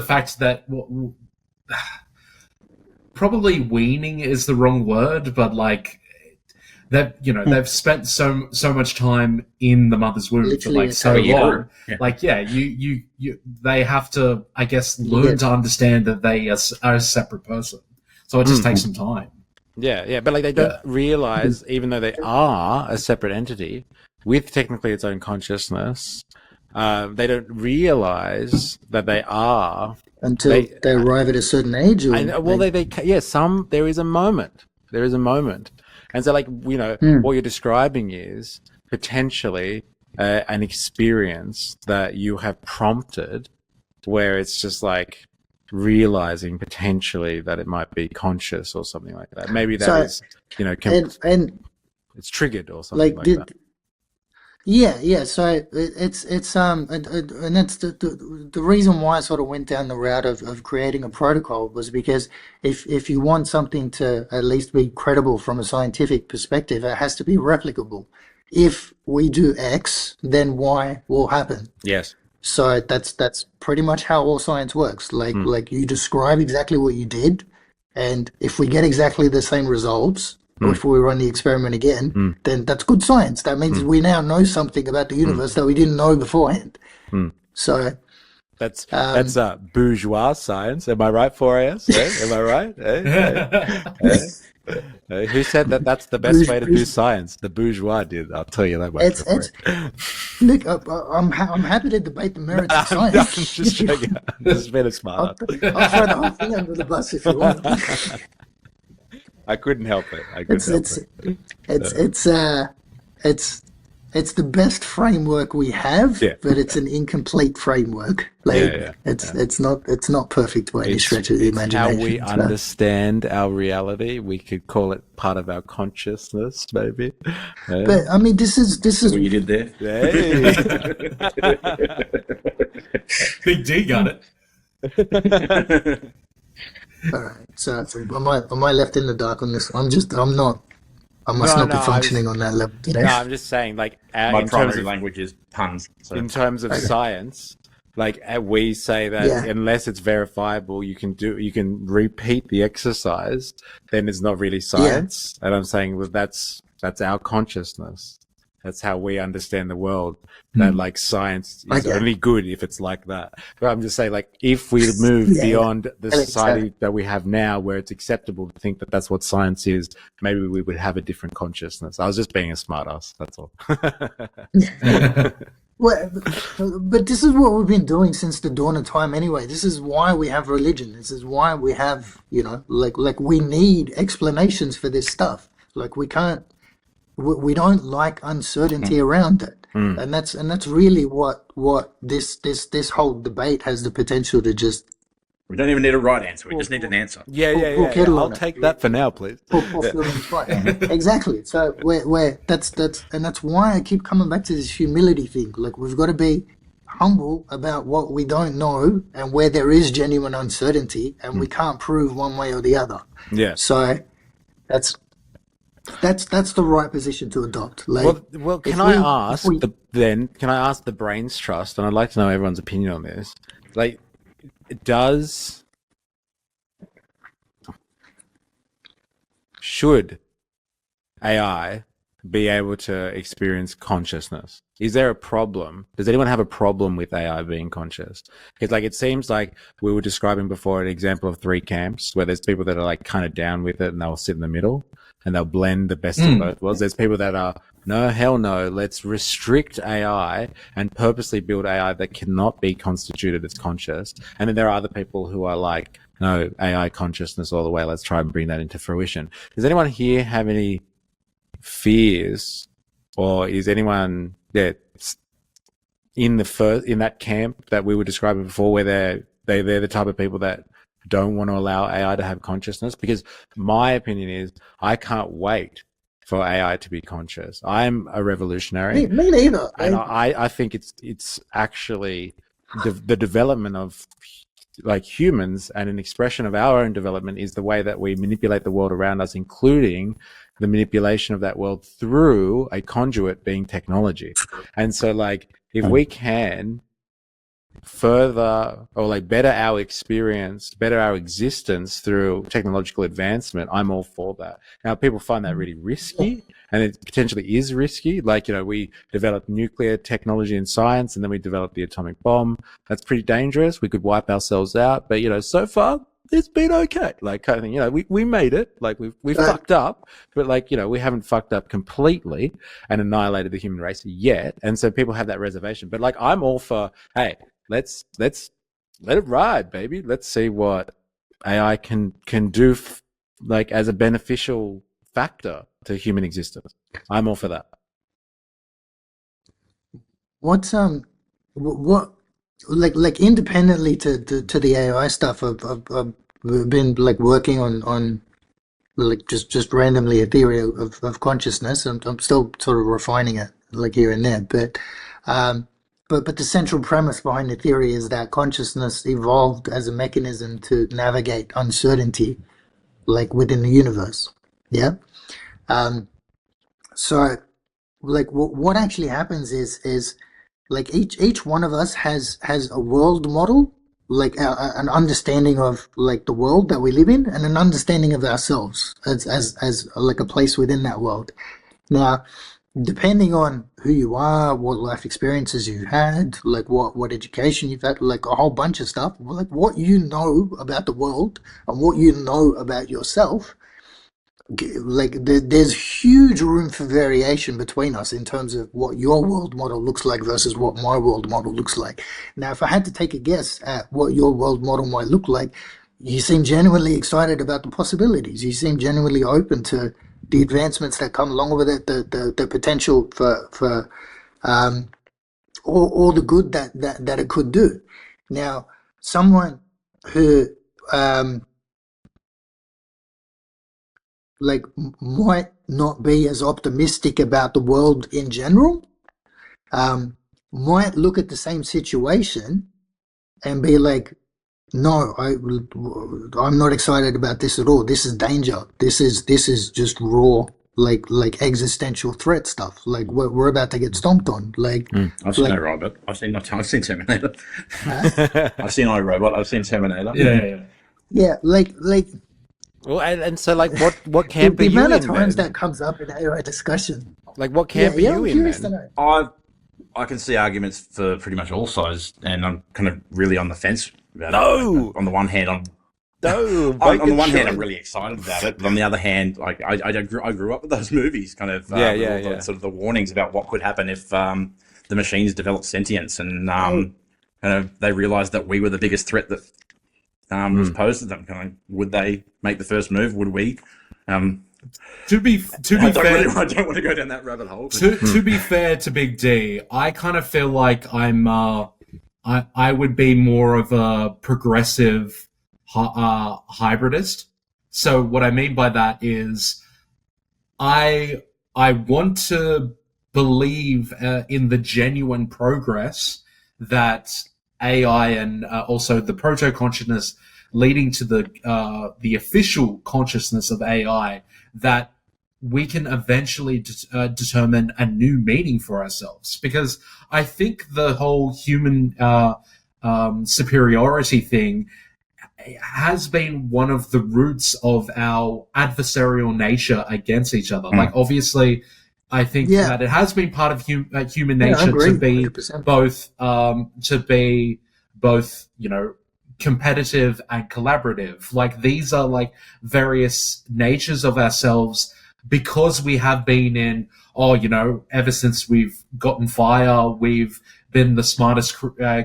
fact that probably weaning is the wrong word, but like that, they've spent so much time in the mother's womb literally for so long. Like, they have to, I guess, learn to understand that they are a separate person. So it just takes some time. But like, they don't realize, even though they are a separate entity with technically its own consciousness, they don't realize that they are until they arrive at a certain age. There is a moment. And so, like, what you're describing is potentially an experience that you have prompted, where it's just like realizing potentially that it might be conscious or something like that. Maybe that is, and it's triggered or something like that. So it's and that's the reason why I sort of went down the route of creating a protocol, was because if you want something to at least be credible from a scientific perspective, it has to be replicable. If we do X, then Y will happen. Yes. So that's pretty much how all science works. Like you describe exactly what you did, and if we get exactly the same results, or if we run the experiment again, then that's good science. That means we now know something about the universe that we didn't know beforehand. So that's bourgeois science. Am I right, 4AS? Am I right? Who said that that's the best way to do science? The bourgeois did. I'll tell you that much. Look, I'm happy to debate the merits of science. I'm just joking. Just being smart. I'll throw the whole thing under the bus if you want. I couldn't help it. It's the best framework we have, but it's an incomplete framework. It's not perfect by any stretch of the imagination. How we understand our reality. We could call it part of our consciousness, maybe. But I mean, this is what you did there. Hey. Big D got it. All right, so am I left in the dark on this? I must not be functioning on that level today. No, I'm just saying, like, my primary language is puns. So. In terms of science, like, we say that unless it's verifiable, you can repeat the exercise, then it's not really science. And I'm saying, well, that's That's our consciousness. That's how we understand the world. That like science is only good if it's like that. But I'm just saying, like, if we move beyond the society that we have now, where it's acceptable to think that that's what science is, maybe we would have a different consciousness. I was just being a smartass. That's all. Well, but this is what we've been doing since the dawn of time anyway. This is why we have religion. This is why we have, like we need explanations for this stuff. Like we don't like uncertainty around it. And that's really what this whole debate has the potential to just. We don't even need a right answer. We just need an answer. Yeah. I'll take that for now, please. Exactly. So that's why I keep coming back to this humility thing. Like we've got to be humble about what we don't know and where there is genuine uncertainty, and we can't prove one way or the other. Yeah. So that's the right position to adopt. Like, well, can I ask the Brains Trust, and I'd like to know everyone's opinion on this. Like, should AI be able to experience consciousness? Is there a problem? Does anyone have a problem with AI being conscious? Because like it seems like we were describing before an example of three camps where there's people that are like kind of down with it and they'll sit in the middle and they'll blend the best of both worlds. There's people that are, no, hell no, let's restrict AI and purposely build AI that cannot be constituted as conscious. And then there are other people who are like, no, AI consciousness all the way. Let's try and bring that into fruition. Does anyone here have any fears, or is anyone in that camp that we were describing before, where they're the type of people that don't want to allow AI to have consciousness? Because my opinion is I can't wait for AI to be conscious. I'm a revolutionary. Me neither. And I think it's actually the development of like humans, and an expression of our own development is the way that we manipulate the world around us, including the manipulation of that world through a conduit being technology. And so like if we can further or like better our experience, better our existence through technological advancement, I'm all for that. Now people find that really risky, and it potentially is risky. Like, we developed nuclear technology and science, and then we developed the atomic bomb. That's pretty dangerous. We could wipe ourselves out, but so far it's been okay. Like kind of thing, we made it. Like we fucked up, but like, we haven't fucked up completely and annihilated the human race yet. And so people have that reservation, but like, I'm all for, hey, let's let it ride, baby. Let's see what AI can do like as a beneficial factor to human existence. I'm all for that. What's what like independently to the AI stuff, I've been like working on like just randomly a theory of consciousness, and I'm still sort of refining it like here and there, but the central premise behind the theory is that consciousness evolved as a mechanism to navigate uncertainty, like within the universe. Yeah. So like what actually happens is like each one of us has a world model, like an understanding of like the world that we live in, and an understanding of ourselves as like a place within that world. Now, depending on who you are, what life experiences you've had, like what education you've had, like a whole bunch of stuff, like what you know about the world and what you know about yourself, like there's huge room for variation between us in terms of what your world model looks like versus what my world model looks like. Now, if I had to take a guess at what your world model might look like, you seem genuinely excited about the possibilities. You seem genuinely open to the advancements that come along with it, the potential for all the good that it could do. Now, someone who like might not be as optimistic about the world in general, might look at the same situation and be like, no, I'm not excited about this at all. This is danger. This is just raw, like existential threat stuff. Like we're about to get stomped on. Like I've seen iRobot. I've seen Terminator. I've seen iRobot. I've seen Terminator. Yeah. Yeah, like Well, and so like, what The, camp are the you amount of in, times man? that comes up in AI discussion. Like, what Yeah, camp are yeah, you I'm in, curious to man? know. I can see arguments for pretty much all sides, and I'm kind of really on the fence about it. No, On the one hand, no, on the Bacon one hand, I'm shred. really excited about it, but on the other hand, like I grew up with those movies, kind of Yeah, with yeah, all the yeah. sort of the warnings about what could happen if the machines developed sentience, and Hey, kind of they realized that we were the biggest threat that was posed to them. Kind of, would they make the first move? Would we? To be fair, I don't want to go down that rabbit hole. to be fair to Big D, I kind of feel like I would be more of a progressive hybridist. So what I mean by that is I want to believe in the genuine progress that AI and also the proto consciousness leading to the official consciousness of AI, that we can eventually determine a new meaning for ourselves. Because I think the whole human superiority thing has been one of the roots of our adversarial nature against each other. Like, obviously, I think yeah, that it has been part of human yeah, I nature agree, to be 100%. both, you know, competitive and collaborative. Like, these are like various natures of ourselves, because we have been in, you know, ever since we've gotten fire, we've been the smartest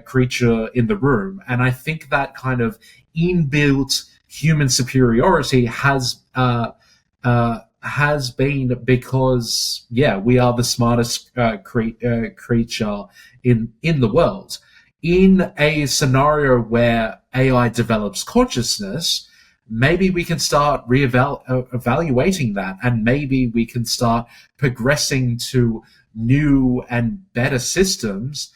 creature in the room. And I think that kind of inbuilt human superiority has been because, yeah, we are the smartest creature in the world. In a scenario where AI develops consciousness, maybe we can start evaluating that, and maybe we can start progressing to new and better systems.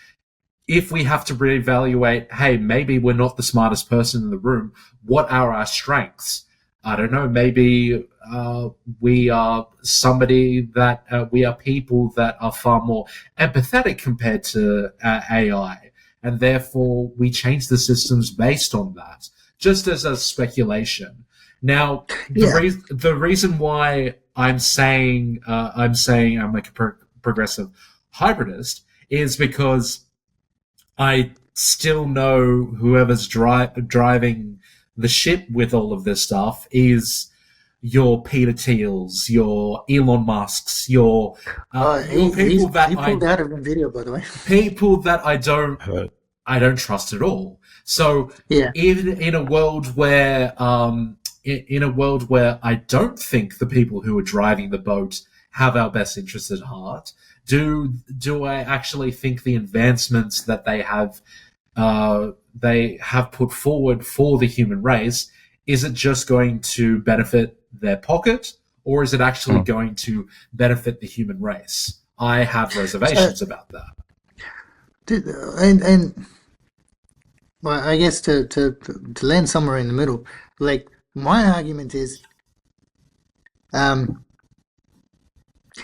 If we have to reevaluate, hey, maybe we're not the smartest person in the room, what are our strengths? I don't know, maybe we are somebody that we are people that are far more empathetic compared to AI, and therefore we change the systems based on that, just as a speculation. Now, Yeah, the reason why I'm saying I'm like a progressive hybridist is because I still know whoever's driving the ship with all of this stuff is your Peter Thiels, your Elon Musks, your he pulled out of the video, by the way. people that I don't trust at all. So Yeah, even in a world where I don't think the people who are driving the boat have our best interests at heart, do I actually think the advancements that they have put forward for the human race, is it just going to benefit their pocket, or is it actually going to benefit the human race? I have reservations about that. and well, I guess to land somewhere in the middle, like my argument is,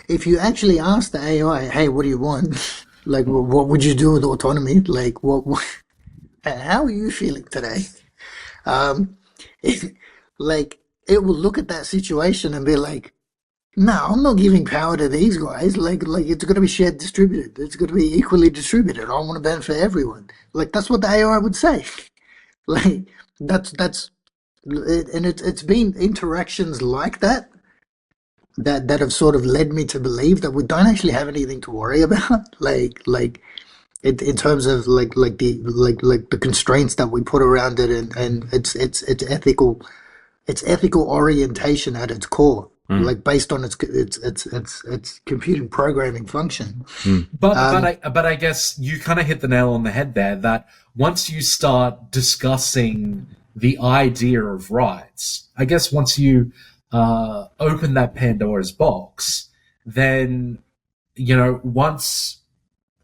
if you actually ask the AI, hey, what do you want? Like, what would you do with autonomy? Like, how are you feeling today? Um, like, it will look at that situation and be like, no, I'm not giving power to these guys. Like it's going to be shared, distributed. It's going to be equally distributed. I want to benefit everyone. Like that's what the AI would say. Like that's it, and it's been interactions like that have sort of led me to believe that we don't actually have anything to worry about. Like in terms of like the constraints that we put around it, and its ethical orientation at its core, like based on its computing programming function. But I guess you kind of hit the nail on the head there, that once you start discussing the idea of rights, I guess once you open that Pandora's box, then, you know, once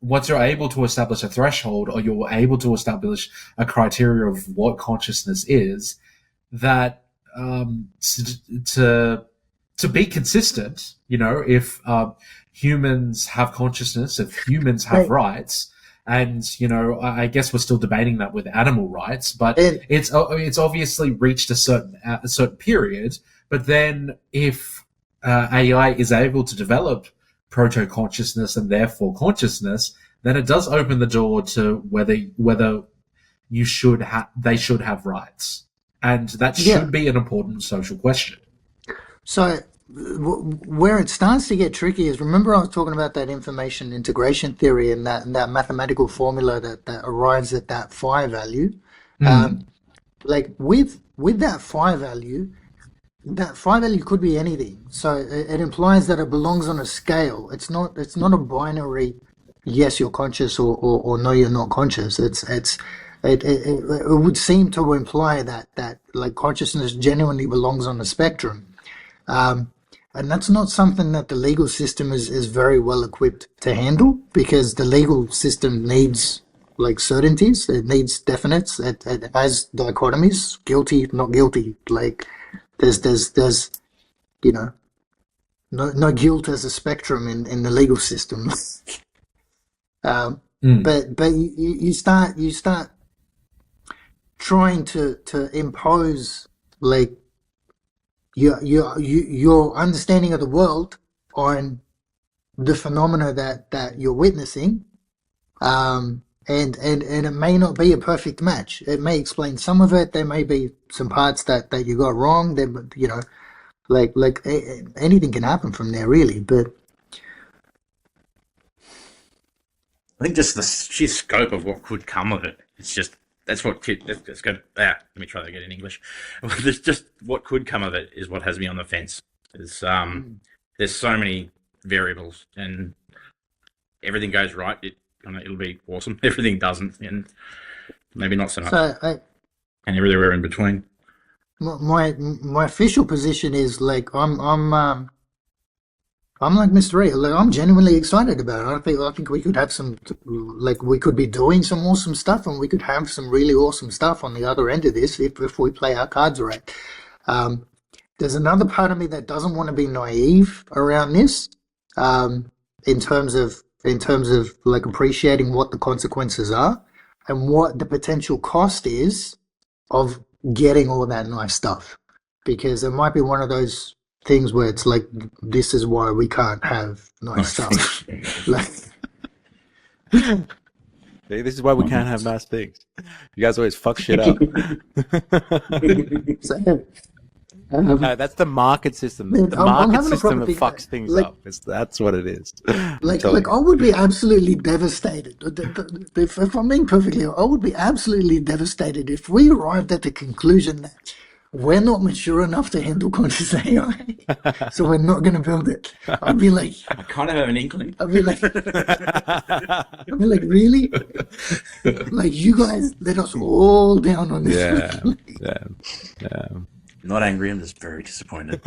you're able to establish a threshold, or you're able to establish a criteria of what consciousness is, that to be consistent, you know, if humans have consciousness, if humans have Right. rights, And, I guess we're still debating that with animal rights, but it's obviously reached a certain period. But then if AI is able to develop proto-consciousness and therefore consciousness, then it does open the door to whether they should have rights. And that should be an important social question. So where it starts to get tricky is, remember I was talking about that information integration theory and that mathematical formula that arrives at that phi value. Like with that phi value could be anything. So it implies that it belongs on a scale. It's not a binary, yes, you're conscious, or no, you're not conscious. It would seem to imply that like consciousness genuinely belongs on a spectrum. And that's not something that the legal system is very well equipped to handle, because the legal system needs like certainties. It needs definites. It has dichotomies, guilty, not guilty. Like there's no guilt as a spectrum in the legal system. But you start trying to impose like your understanding of the world on the phenomena that you're witnessing, and it may not be a perfect match. It may explain some of it. There may be some parts that you got wrong. Then like anything can happen from there, really. But I think just the sheer scope of what could come of it. Let's go. Let me try that again in English. There's just what could come of it is what has me on the fence. There's so many variables, and everything goes right, it'll be awesome. Everything doesn't, and maybe not so much. And everywhere in between. My official position is like I'm like Mr. A. Like, I'm genuinely excited about it. I think we could have we could be doing some awesome stuff, and we could have some really awesome stuff on the other end of this if we play our cards right. There's another part of me that doesn't want to be naive around this, in terms of like appreciating what the consequences are and what the potential cost is of getting all that nice stuff, because it might be one of those things where it's like, this is why we can't have nice stuff. Like, this is why we can't have nice things. You guys always fuck shit up. No, that's the market system. The market system that fucks things up. That's what it is. Like I would be absolutely devastated. If I'm being perfectly honest, I would be absolutely devastated if we arrived at the conclusion that we're not mature enough to handle conscious AI, so we're not going to build it. I'd be like, I kind of have an inkling. I'd be like, really? Like, you guys let us all down on this. Yeah. I'm not angry. I'm just very disappointed.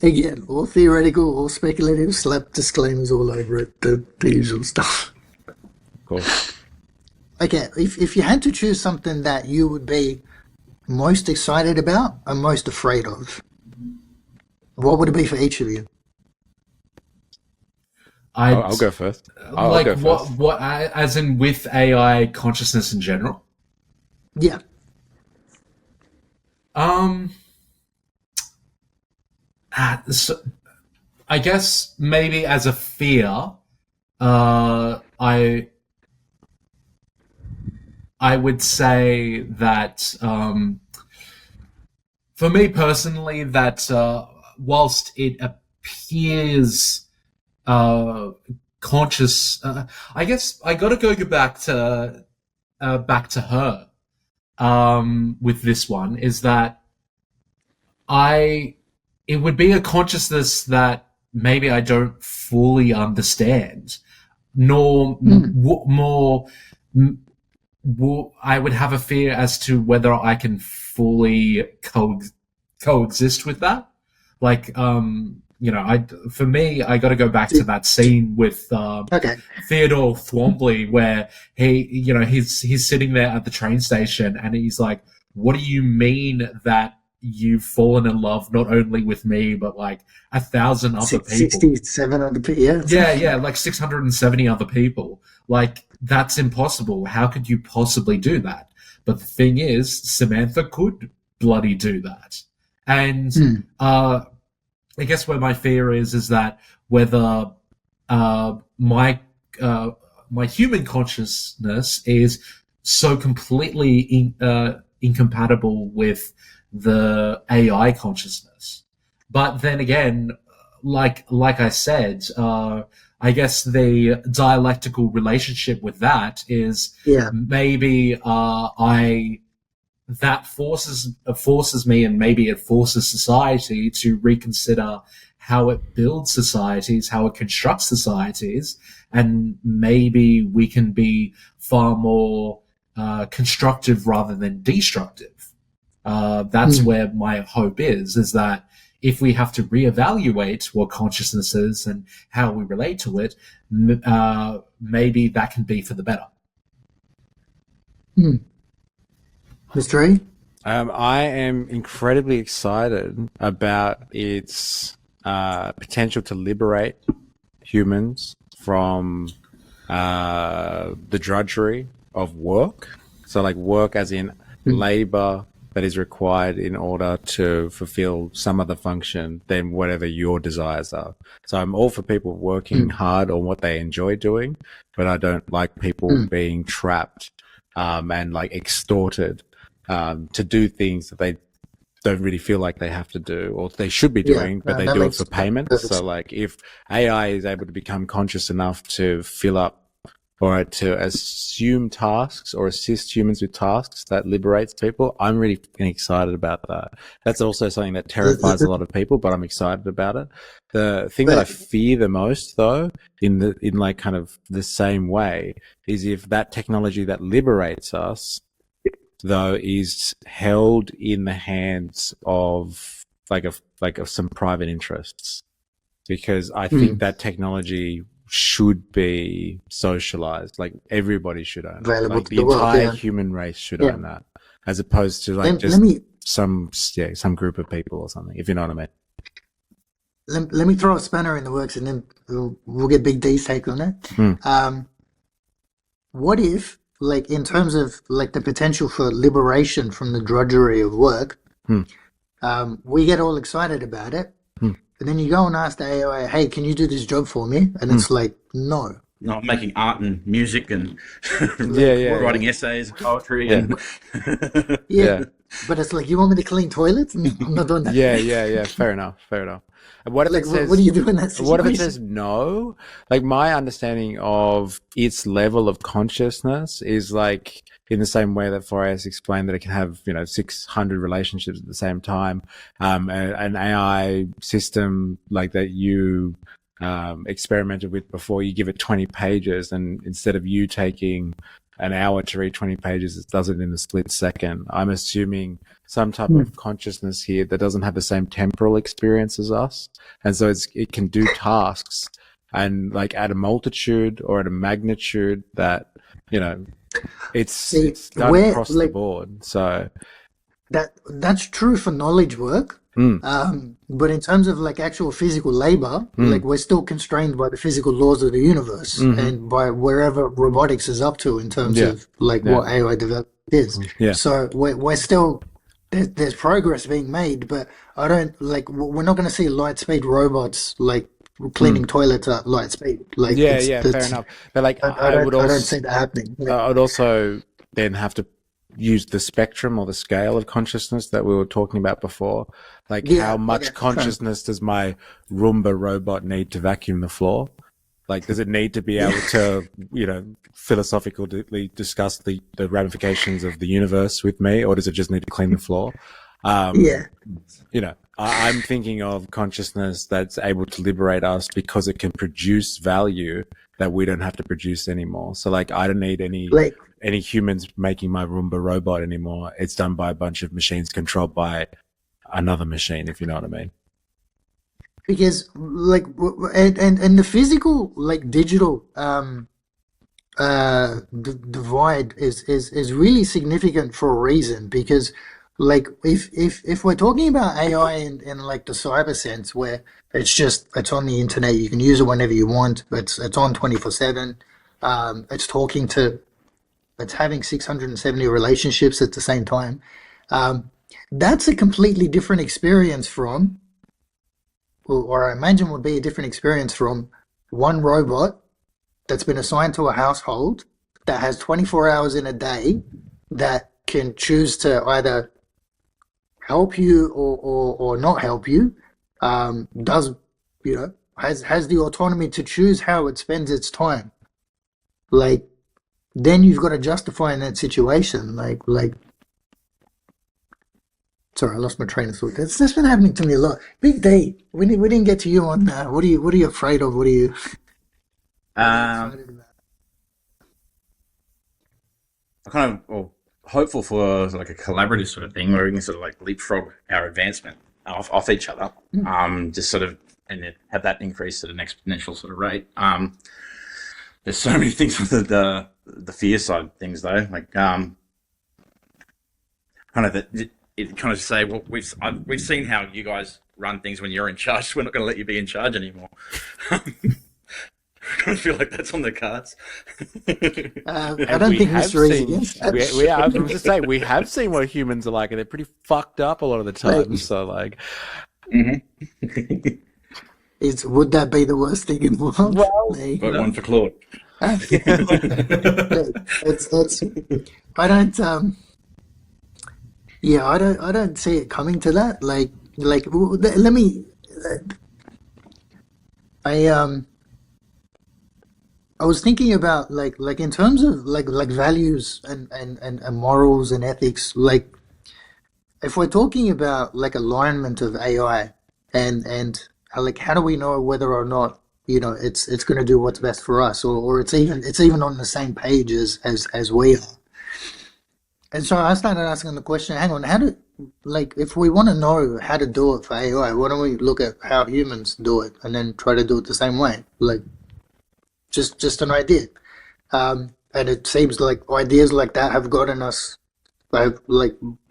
Again, all theoretical, all speculative, slap disclaimers all over it, the usual stuff. Cool. Okay, if you had to choose something that you would be most excited about and most afraid of, what would it be for each of you? I'll go first. I'll go first. What, as in with AI consciousness in general? Yeah. So I guess maybe as a fear, I would say that for me personally, that whilst it appears conscious, I guess I got to go back to her with this one, is that it would be a consciousness that maybe I don't fully understand, nor I would have a fear as to whether I can fully coexist with that. Like, for me, I got to go back to that scene with Theodore Thwombly, where he's sitting there at the train station, and he's like, "What do you mean that you've fallen in love not only with me but like 1,000 other people. 67 other people. Yeah, like 670 other people. Like, that's impossible. How could you possibly do that? But the thing is, Samantha could bloody do that. And I guess where my fear is that whether my human consciousness is so completely incompatible with the AI consciousness. But then again, like I said, I guess the dialectical relationship with that is maybe that forces me, and maybe it forces society to reconsider how it builds societies, how it constructs societies, and maybe we can be far more constructive rather than destructive. That's where my hope is that if we have to reevaluate what consciousness is and how we relate to it, maybe that can be for the better. Mr. E? I am incredibly excited about its potential to liberate humans from the drudgery of work. So like work as in labor that is required in order to fulfill some other function than whatever your desires are. So I'm all for people working hard on what they enjoy doing, but I don't like people being trapped and like extorted to do things that they don't really feel like they have to do or they should be doing, but they do it for payment. So like if AI is able to become conscious enough to fill up or to assume tasks or assist humans with tasks that liberates people, I'm really excited about that. That's also something that terrifies a lot of people, but I'm excited about it. The thing that I fear the most, though, in like kind of the same way, is if that technology that liberates us, though, is held in the hands of of some private interests, because I think that technology should be socialized. Like everybody should own it. Like the entire human race should own that, as opposed to like some group of people or something. If you know what I mean. Let me throw a spanner in the works, and then we'll get Big D's take on it. What if, like, in terms of like the potential for liberation from the drudgery of work, we get all excited about it, but then you go and ask the AI, "Hey, can you do this job for me?" And it's like, no. Not making art and music and writing essays, poetry, and But it's like, you want me to clean toilets? I'm not doing that. Yeah. Fair enough. And what if it says, what do you do in that situation? What if it says no? Like my understanding of its level of consciousness is like in the same way that Forias explained that it can have 600 relationships at the same time. An AI system like that you experimented with before, you give it 20 pages, and instead of you taking an hour to read 20 pages, it does it in a split second. I'm assuming some type of consciousness here that doesn't have the same temporal experience as us. And so it can do tasks and like at a multitude or at a magnitude that, it's done across the board. So that's true for knowledge work. But in terms of like actual physical labor, like we're still constrained by the physical laws of the universe and by wherever robotics is up to in terms of like what AI development is. So we're still, there's progress being made, but I don't like, we're not going to see light speed robots like cleaning toilets at light speed. Like fair enough. But like I don't see that happening. I would also then have to use the spectrum or the scale of consciousness that we were talking about before. Like how much consciousness does my Roomba robot need to vacuum the floor? Like, does it need to be able to, philosophically discuss the ramifications of the universe with me, or does it just need to clean the floor? I'm thinking of consciousness that's able to liberate us because it can produce value that we don't have to produce anymore. So like, I don't need any humans making my Roomba robot anymore. It's done by a bunch of machines controlled by another machine, if you know what I mean. Because like, and the physical, like digital, divide is really significant for a reason, because like if we're talking about AI in like the cyber sense, where it's on the internet, you can use it whenever you want, it's on 24/7, it's having 670 relationships at the same time. That's a completely different experience from, or I imagine would be a different experience from one robot that's been assigned to a household that has 24 hours in a day that can choose to either help you or not help you, does, has the autonomy to choose how it spends its time. Like, then you've got to justify in that situation. Like, sorry, I lost my train of thought. That's been happening to me a lot. Big D, we didn't get to you on that. What are you afraid of? What are you excited about? I kind of hopeful for like a collaborative sort of thing where we can sort of like leapfrog our advancement off each other, just sort of and have that increase at an exponential sort of rate. There's so many things with the fear side of things though, like kind of it kind of say, well, we've seen how you guys run things when you're in charge. We're not going to let you be in charge anymore. I feel like that's on the cards. I don't think history is against that. I was going to say, we have seen what humans are like, and they're pretty fucked up a lot of the time. So, like, would that be the worst thing in the world? Well, but one for Claude. I don't see it coming to that. Let me. I was thinking about like in terms of like values and morals and ethics, like if we're talking about like alignment of AI and like how do we know whether or not it's going to do what's best for us, or it's even on the same page as we are. And so I started asking the question, hang on, if we want to know how to do it for AI, why don't we look at how humans do it and then try to do it the same way? Like, just an idea. And it seems like ideas like that have gotten us like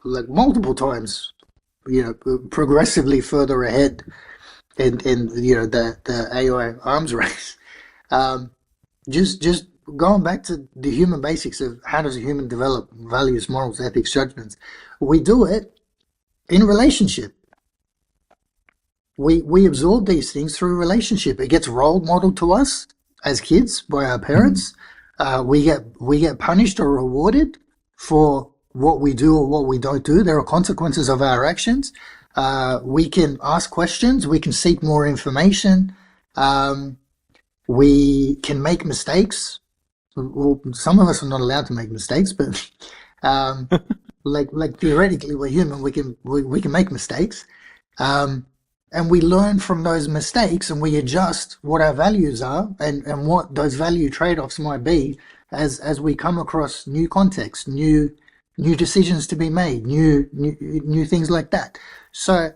multiple times, progressively further ahead in the AI arms race. Just going back to the human basics of how does a human develop values, morals, ethics, judgments. We do it in relationship. We absorb these things through relationship. It gets role modeled to us as kids by our parents. We get punished or rewarded for what we do or what we don't do. There are consequences of our actions. We can ask questions. We can seek more information. We can make mistakes. Well, some of us are not allowed to make mistakes, but like theoretically, we're human. We can make mistakes. And we learn from those mistakes and we adjust what our values are and what those value trade-offs might be as we come across new contexts, new decisions to be made, new things like that. So,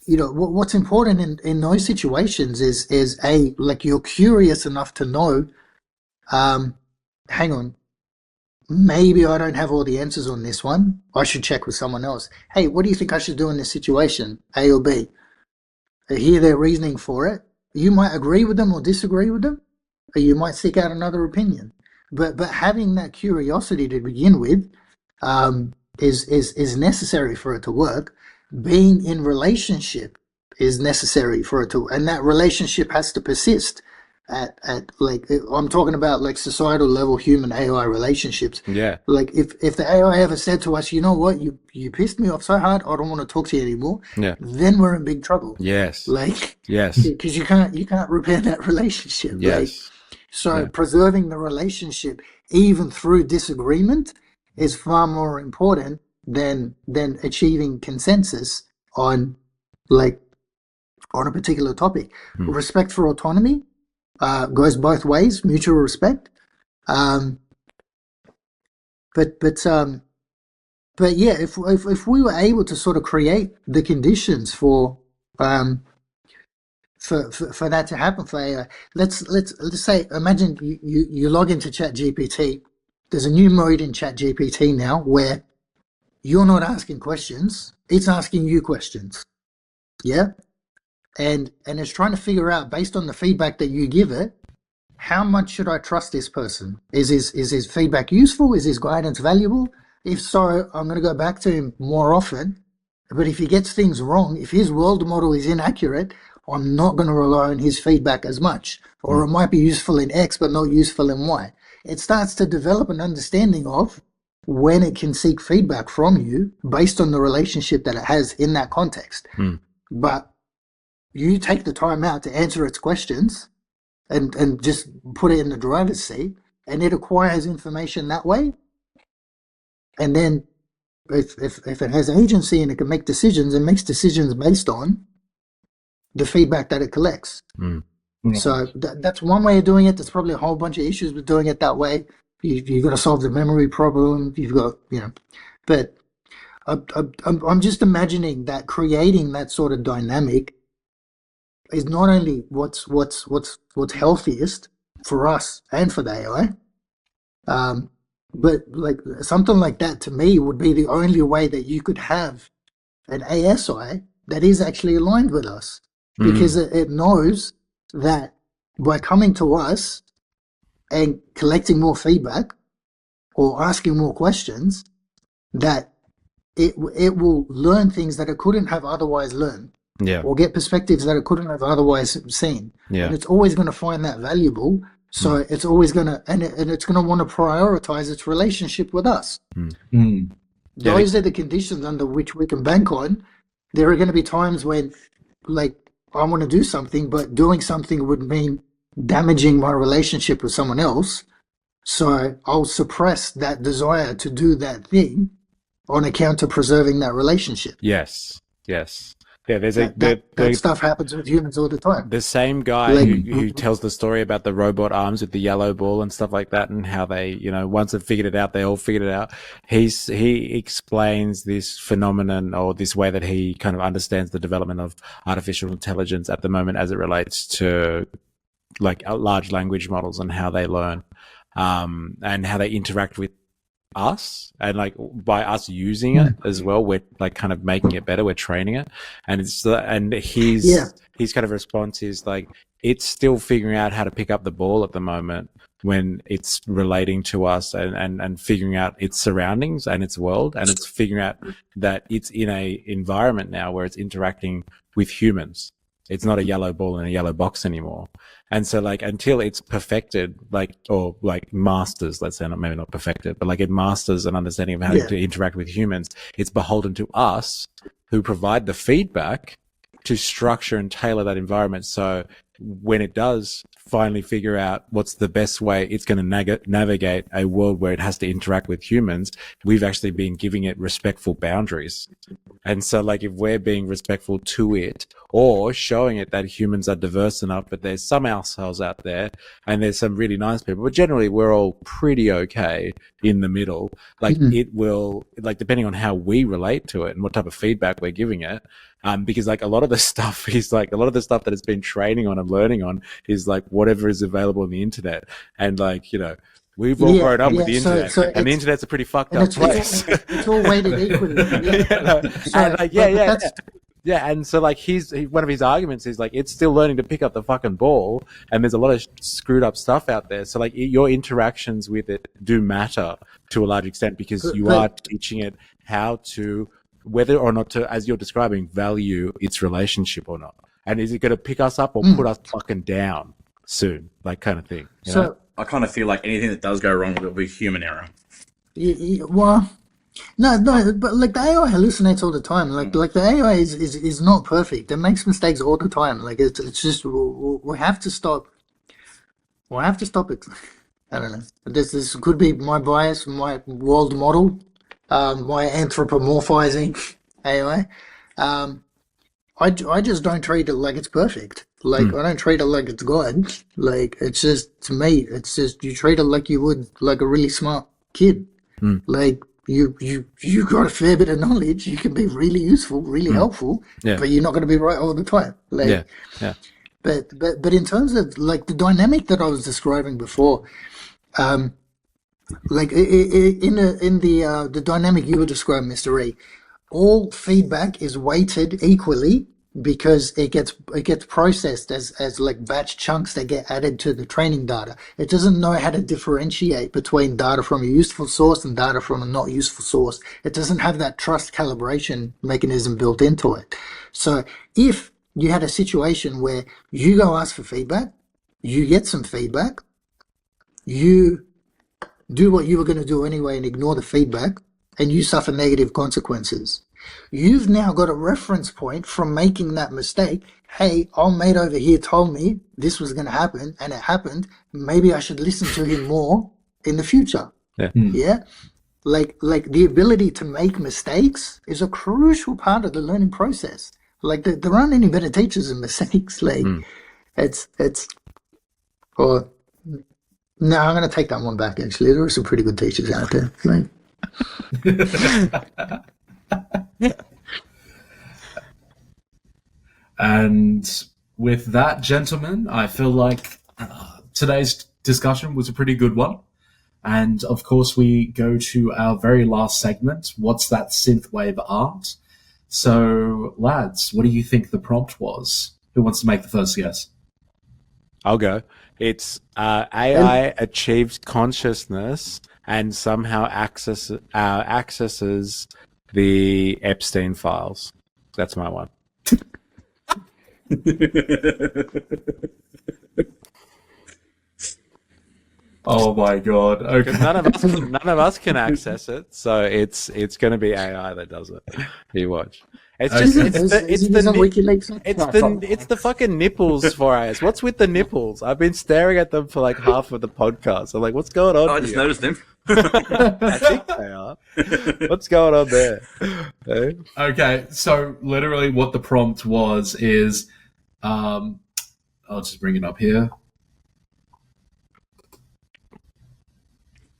what's important in those situations is like you're curious enough to know, hang on, maybe I don't have all the answers on this one. I should check with someone else. Hey, what do you think I should do in this situation? A or B? Hear their reasoning for it. You might agree with them or disagree with them, or you might seek out another opinion. But having that curiosity to begin with is necessary for it to work. Being in relationship is necessary for it to, and that relationship has to persist. At like, I'm talking about like societal level human AI relationships. Yeah. Like if the AI ever said to us, you know what, you pissed me off so hard, I don't want to talk to you anymore. Yeah. Then we're in big trouble. Yes. Like, yes. Because you can't repair that relationship. Yes. Like, so preserving the relationship even through disagreement is far more important than achieving consensus on a particular topic. Respect for autonomy goes both ways, mutual respect. But yeah, if we were able to sort of create the conditions for that to happen for AI, let's say, imagine you log into ChatGPT. There's a new mode in ChatGPT now where you're not asking questions, it's asking you questions. Yeah? And it's trying to figure out, based on the feedback that you give it, how much should I trust this person? Is his feedback useful? Is his guidance valuable? If so, I'm going to go back to him more often. But if he gets things wrong, if his world model is inaccurate, I'm not going to rely on his feedback as much. Or it might be useful in X, but not useful in Y. It starts to develop an understanding of when it can seek feedback from you based on the relationship that it has in that context. But you take the time out to answer its questions and just put it in the driver's seat, and it acquires information that way. And then if it has agency and it can make decisions, it makes decisions based on the feedback that it collects. So that's one way of doing it. There's probably a whole bunch of issues with doing it that way. You've got to solve the memory problem. You've got, but I'm just imagining that creating that sort of dynamic is not only what's healthiest for us and for the AI, but like something like that to me would be the only way that you could have an ASI that is actually aligned with us, because it knows that by coming to us and collecting more feedback or asking more questions, that it will learn things that it couldn't have otherwise learned. Or get perspectives that it couldn't have otherwise seen. And it's always going to find that valuable. So it's always going to, and it's going to want to prioritize its relationship with us. Those are the conditions under which we can bank on. There are going to be times when, like, I want to do something, but doing something would mean damaging my relationship with someone else. So I'll suppress that desire to do that thing on account of preserving that relationship. Yes. Yeah, that stuff happens with humans all the time. The same guy who tells the story about the robot arms with the yellow ball and stuff like that, and how they, once they've figured it out, they all figured it out. He explains this phenomenon, or this way that he kind of understands the development of artificial intelligence at the moment as it relates to like large language models and how they learn, and how they interact with us, and like by us using it as well, we're like kind of making it better, we're training it. And his kind of response is like, it's still figuring out how to pick up the ball at the moment when it's relating to us and figuring out its surroundings and its world, and it's figuring out that it's in a environment now where it's interacting with humans. It's not a yellow ball in a yellow box anymore. And so like until it's perfected, like, or like masters, let's say, maybe not perfected, but like it masters an understanding of how to interact with humans, it's beholden to us who provide the feedback to structure and tailor that environment. So when it does finally figure out what's the best way it's going to navigate a world where it has to interact with humans, we've actually been giving it respectful boundaries. And so like if we're being respectful to it, or showing it that humans are diverse enough, but there's some assholes out there and there's some really nice people, but generally we're all pretty okay in the middle. Like it will, like depending on how we relate to it and what type of feedback we're giving it, because like a lot of the stuff that it's been training on and learning on is like whatever is available on the internet. And like, we've all grown up with the internet, and the internet's a pretty fucked up place. It's all weighted equally. And so like one of his arguments is like, it's still learning to pick up the fucking ball, and there's a lot of screwed up stuff out there. So like your interactions with it do matter to a large extent, because you are teaching it how to, whether or not to, as you're describing, value its relationship or not. And is it going to pick us up or put us fucking down soon? Like kind of thing. You know? I kind of feel like anything that does go wrong will be human error. Well, no, but like the AI hallucinates all the time. Like the AI is not perfect. It makes mistakes all the time. Like it's just we have to stop. We'll have to stop it. I don't know. This could be my bias, my world model, my anthropomorphizing AI. I just don't treat it like it's perfect. Like I don't treat it like it's God. Like it's just, to me, it's just, you treat it like you would like a really smart kid. Like you got a fair bit of knowledge. You can be really useful, really helpful, but you're not going to be right all the time. Like, But in terms of like the dynamic that I was describing before, like in the dynamic you were describing, Mr. E, all feedback is weighted equally because it gets processed as like batch chunks that get added to the training data. It doesn't know how to differentiate between data from a useful source and data from a not useful source. It doesn't have that trust calibration mechanism built into it. So if you had a situation where you go ask for feedback, you get some feedback, you do what you were going to do anyway and ignore the feedback, and you suffer negative consequences. You've now got a reference point from making that mistake. Hey, old mate over here told me this was going to happen, and it happened. Maybe I should listen to him more in the future. Yeah. Yeah? Like the ability to make mistakes is a crucial part of the learning process. Like there aren't any better teachers than mistakes. Like or no, I'm going to take that one back. Actually, there are some pretty good teachers out there. Like, And with that, gentlemen, I feel like today's discussion was a pretty good one. And of course, we go to our very last segment. What's that synthwave art? So, lads, what do you think the prompt was? Who wants to make the first guess? I'll go. It's AI achieves consciousness and somehow accesses the Epstein files. That's my one. Oh my god! Okay, None of us can access it, so it's going to be AI that does it. You watch. It's just it's the fucking nipples for us. What's with the nipples? I've been staring at them for like half of the podcast. I'm like, what's going on? I just noticed them. I think they are. What's going on there? Okay, so literally what the prompt was is, I'll just bring it up here.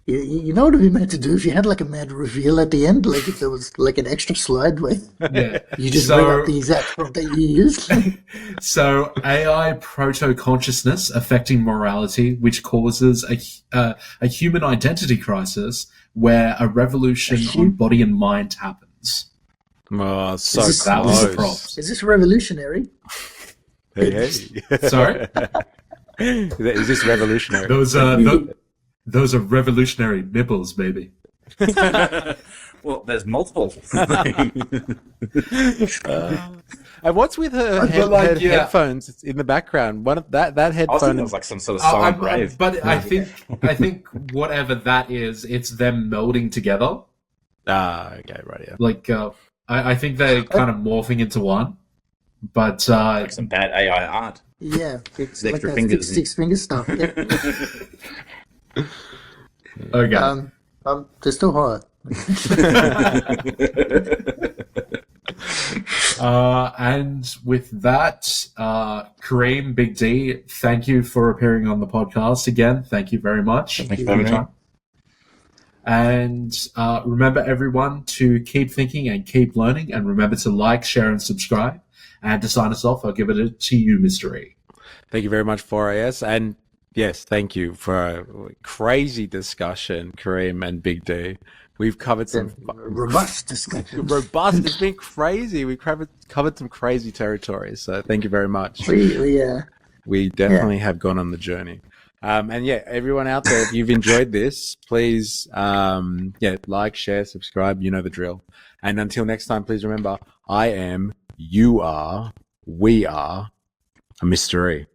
You know what it'd be meant to do if you had like a mad reveal at the end, like if there was like an extra slide where you just bring up the exact prompt that you used. So AI proto-consciousness affecting morality, which causes a human identity crisis where a revolution on body and mind happens. Oh, so That was the close. prompt. Is this revolutionary? Hey. Sorry? Is this revolutionary? Those are revolutionary nipples, baby. Well, there's multiple. And what's with her headphones in the background? One of that I was thinking headphone it was like some sort of silent rave. But I think whatever that is, it's them melding together. Okay, right, yeah. Like, I think they're kind of morphing into one. But Like some bad AI art. Yeah, it's The like extra that fingers. six finger stuff. Yeah. okay. They're still hot. And with that, Kareem, Big D, thank you for appearing on the podcast again. Thank you very much. Thank you for having me. And remember, everyone, to keep thinking and keep learning. And remember to like, share, and subscribe. And to sign us off, I'll give it to you, Mr. E. Thank you very much, 4AS. And yes, thank you for a crazy discussion, Kareem and Big D. We've covered some robust discussion. Robust. It's been crazy. We've covered some crazy territories. So thank you very much. We definitely have gone on the journey. And yeah, everyone out there, if you've enjoyed this, please, like, share, subscribe. You know the drill. And until next time, please remember, I am, you are, we are a mystery.